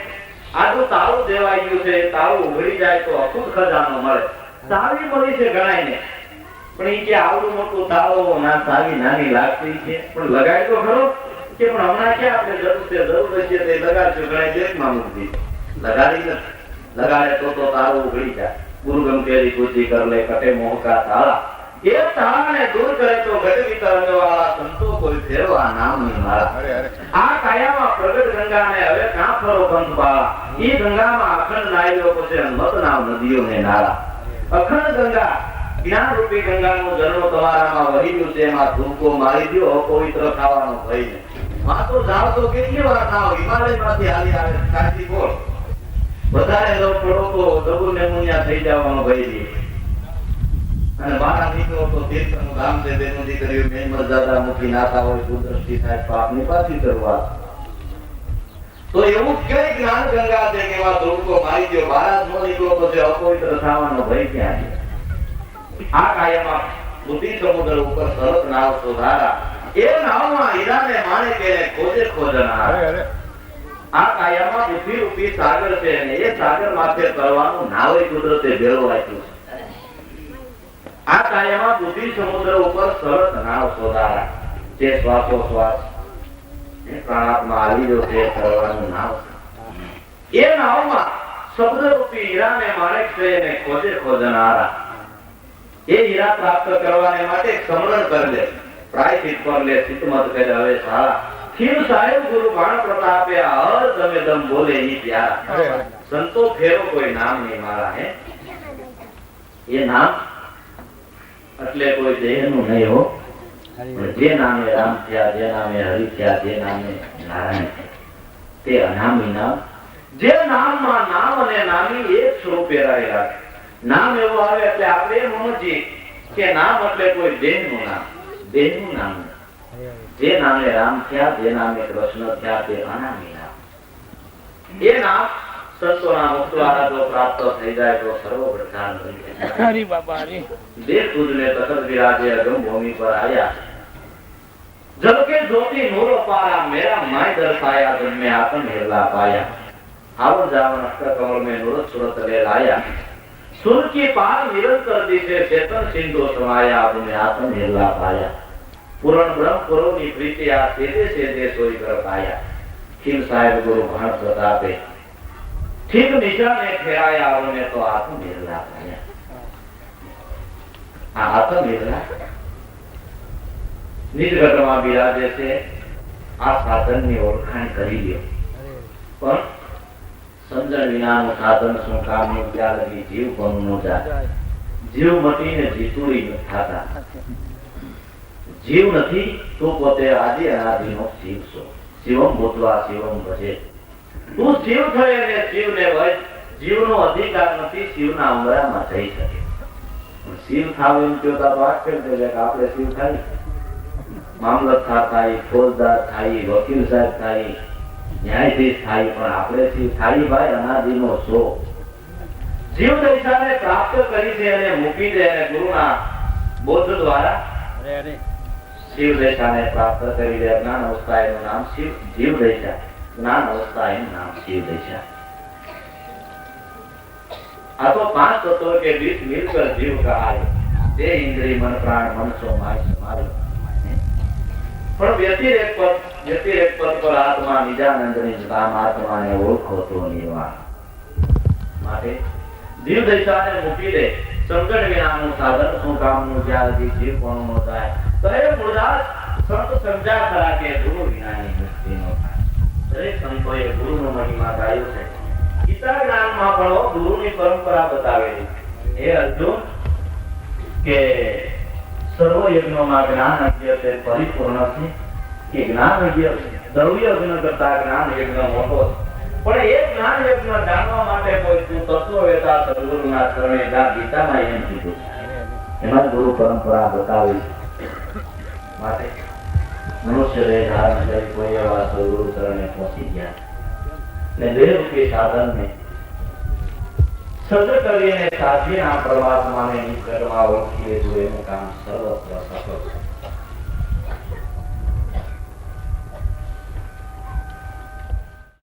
S3: આજુ તાળું દેવાઈ ગયું છે. તાળું ઉઘડી જાય તો અખૂટ ખજાનો મળે. ચાવી મળી છે ગણાઈને પણ એ કે આવડું મોટું તાળું ના ચાવી નાની લાગતી છે પણ લગાય તો ખરો કે પણ હમણાં ક્યાં આપણે જરૂર છે તે લગાડશું ગણાય બેગમાં મૂકી લગાડી લગાડે તો તાળું ઉઘડી જાય. ગુરુગમ તેરી કુચી કર લે કટે મોહ કા તાળા, એ તાળાને દૂર કરે તો ઘટ વિતરને વાળા સંતો કોઈ ફેરવા નામની માળા. આ કાયામાં પ્રગટ ગંગાને હવે કાં ફરો પંથ બાળા, ઈ ગંગામાં અખંડ નાયલો પછી મત નામ નદીઓને નાળા. અખંડ ગંગા જ્ઞાન રૂપી ગંગાનો જન્મ તમારામાં વહી ગયું છે. એમાં ધૂપકો મારી દો અપવિત્ર થવાનો ભય નહીં. માં તો જાવ તો કેટલી વાર થાવ હિમાલયમાંથી હાલી આવે કાચી બોલ વધારે લો પડો તો ડબુ નેમોનિયા થઈ જવાનો ભય છે. અને બારા નીકળો તો તીર્થનું ધામ છે, બેનું દીકરીઓ મેં મર્યાદા મૂકી નાતા હોય દુર્દ્રષ્ટિ થાય પાપની પાછી શરૂઆત. તો એવું કઈ જ્ઞાન ગંગા છે કે એવા ધૂપકો મારી દો બારા નો નીકળો તો અપવિત્ર થવાનો ભય ક્યાં છે. આ કાયમાં બુદ્ધિ સમુદ્ર ઉપર સરસ નાવ સુધારા, એ નાવમાં હીરાને માણેકે ખોજે ખોજનાર. આ કાયામાં બુદ્ધિ રૂપી સાગર છે અને એ સાગર માથે કરવાનું નાવે કુદરતે ભેળો રાખ્યું છે. આ કાયામાં બુદ્ધિ સમુદ્ર ઉપર સરસ નાવ સુધારા, જે શ્વાસોશ્વાસ પ્રાણાત્મા આવી રહ્યો છે કરવાનું નાવ. એ નાવમાં શબ્દ રૂપી હીરાને માણેક છે અને ખોજે ખોજનારા. એ હીરા પ્રાપ્ત કરવાને માટે સમરણ કરી લે, પ્રાયશ્ચિત પર લે, ચિત્તમત કરે હવે સારા. ખીર સાહેબ ગુરુ બાણ પ્રતાપે હર તમે દમ બોલે ઈ પ્યારા. સંતો ફેરો કોઈ નામ નહીં મારા. હે એ નામ એટલે કોઈ દેહનું નહીં હો, જે નામે રામ થયા, જે નામે હરિ થયા, જે નામે નારાયણ તે અનામી નામ. જે નામમાં નામ અને નામી એક સ્વરૂપે રહેલા. નામ એવું આવે એટલે આપણે એમ સમજીએ કે નામ એટલે કોઈ દેહનું નામ, દેહનું નામ. જે નામે રામ થયા, જે નામે કૃષ્ણ થયા તે અનામી નામ. એ નામ સંતોના મુખ દ્વારા જો પ્રાપ્ત થઈ જાય તો સર્વ પ્રધાન બની જાય. હરી બાબા હરી. દેહ તુજને તખત વિરાજે અગમ ભૂમિ પર આયા, जब के ज्योति नूर पारा, मेरा माय दर्शाया, जब में आत्म हिरला पाया. आवन जावन अष्ट कमल में नूरत सूरत ले लाया, सुर की पार निरंतर दिशे चेतन सिंधु समाया, अब में आत्म हिरला पाया. पूर्ण ब्रह्म पुरो ની પ્રીતિ આ સેદે સેદે સોઈ કર પાયા. ખીમ સાહેબ ગુરુ ભાણ પ્રતાપે ઠીક નિશાને ફેરાયા, આવને તો આત્મ નિર્લા પાયા. આ આત્મ નિર્લા નિજગઢમાં બિરાજે છે. આ સાધનની ઓળખાણ કરી લ્યો. પણ સમજણ વિનાનું સાધન શું કામનું, ત્યાં લગી જીવ કોનું ન જાય. જીવ મટીને જીતુડી ન થતા. જીવ નથી તો પોતે આદિ અનાદિનો શિવ છો. શિવમ ભૂતવા શિવમ ભજે. તું શિવ થઈ અને શિવને ભજ. જીવનો અધિકાર નથી શિવના ઉમરામાં જઈ શકે. શિવ થાવ એમ કહ્યું તો વાત કરી દે કે આપણે શિવ થાય. મામલતદાર થાય, ફોજદાર થાય, વકીલ સાહેબ થાય, ન્યાયાધીશ થાય, પણ આપણે શિવ થાય ભાઈ અનાદિનો છો. જીવ દશાને પ્રાપ્ત કરી છે અને મૂકી દે અને ગુરુના બોધ દ્વારા શિવ દશાને પ્રાપ્ત કરી દે. જ્ઞાન અવસ્થા એનું નામ શિવ જીવ દશા, જ્ઞાન અવસ્થા એનું નામ શિવ દશા. આ તો 5 તત્વો કે 20 મિલકર જીવ કહાય. તે ઇન્દ્રિય મન પ્રાણ મનસો માય સમાયો. પણ વ્યતિરેક પદ પર આત્મા નિજાનંદની નામ આત્માને ઓળખો તો નિર્વાણ. માટે જીવ દશાને મૂકી દે. સમજણ વિનાનું સાધન શું કામનું, જ્યાં જીવ કોનું ન થાય. તો એ મૂળદાસ સંત સમજ્યા ખરા કે ગુરુ વિનાની મુક્તિ ન થાય. દરેક સંતોએ ગુરુનો મહિમા ગાયો છે. ગીતા જ્ઞાનમાં પણ ગુરુની પરંપરા બતાવેલી. એ અર્જુન કે સર્વ યજ્ઞોમાં જ્ઞાન યજ્ઞ તે પરિપૂર્ણ છે. કે જ્ઞાન યજ્ઞ દ્રવ્ય યજ્ઞ કરતા જ્ઞાન યજ્ઞ મોટો છે. પણ એ જ્ઞાન યજ્ઞ જાણવા માટે કોઈ તું તત્વવેતા સદગુરુના ચરણે જા. ગીતામાં એમ કીધું છે. એમાં ગુરુ પરંપરા બતાવી છે. માટે મનુષ્ય દેહ ધારણ કરી કોઈ એવા સદગુરુ ચરણે પહોંચી ગયા ને દેહરૂપી સાધનને સજ્જ કરીને સાધ્યના પ્રવાસમાં નીકળવા ઓળખીએ જો એનું કામ સર્વત્ર સફળ છે.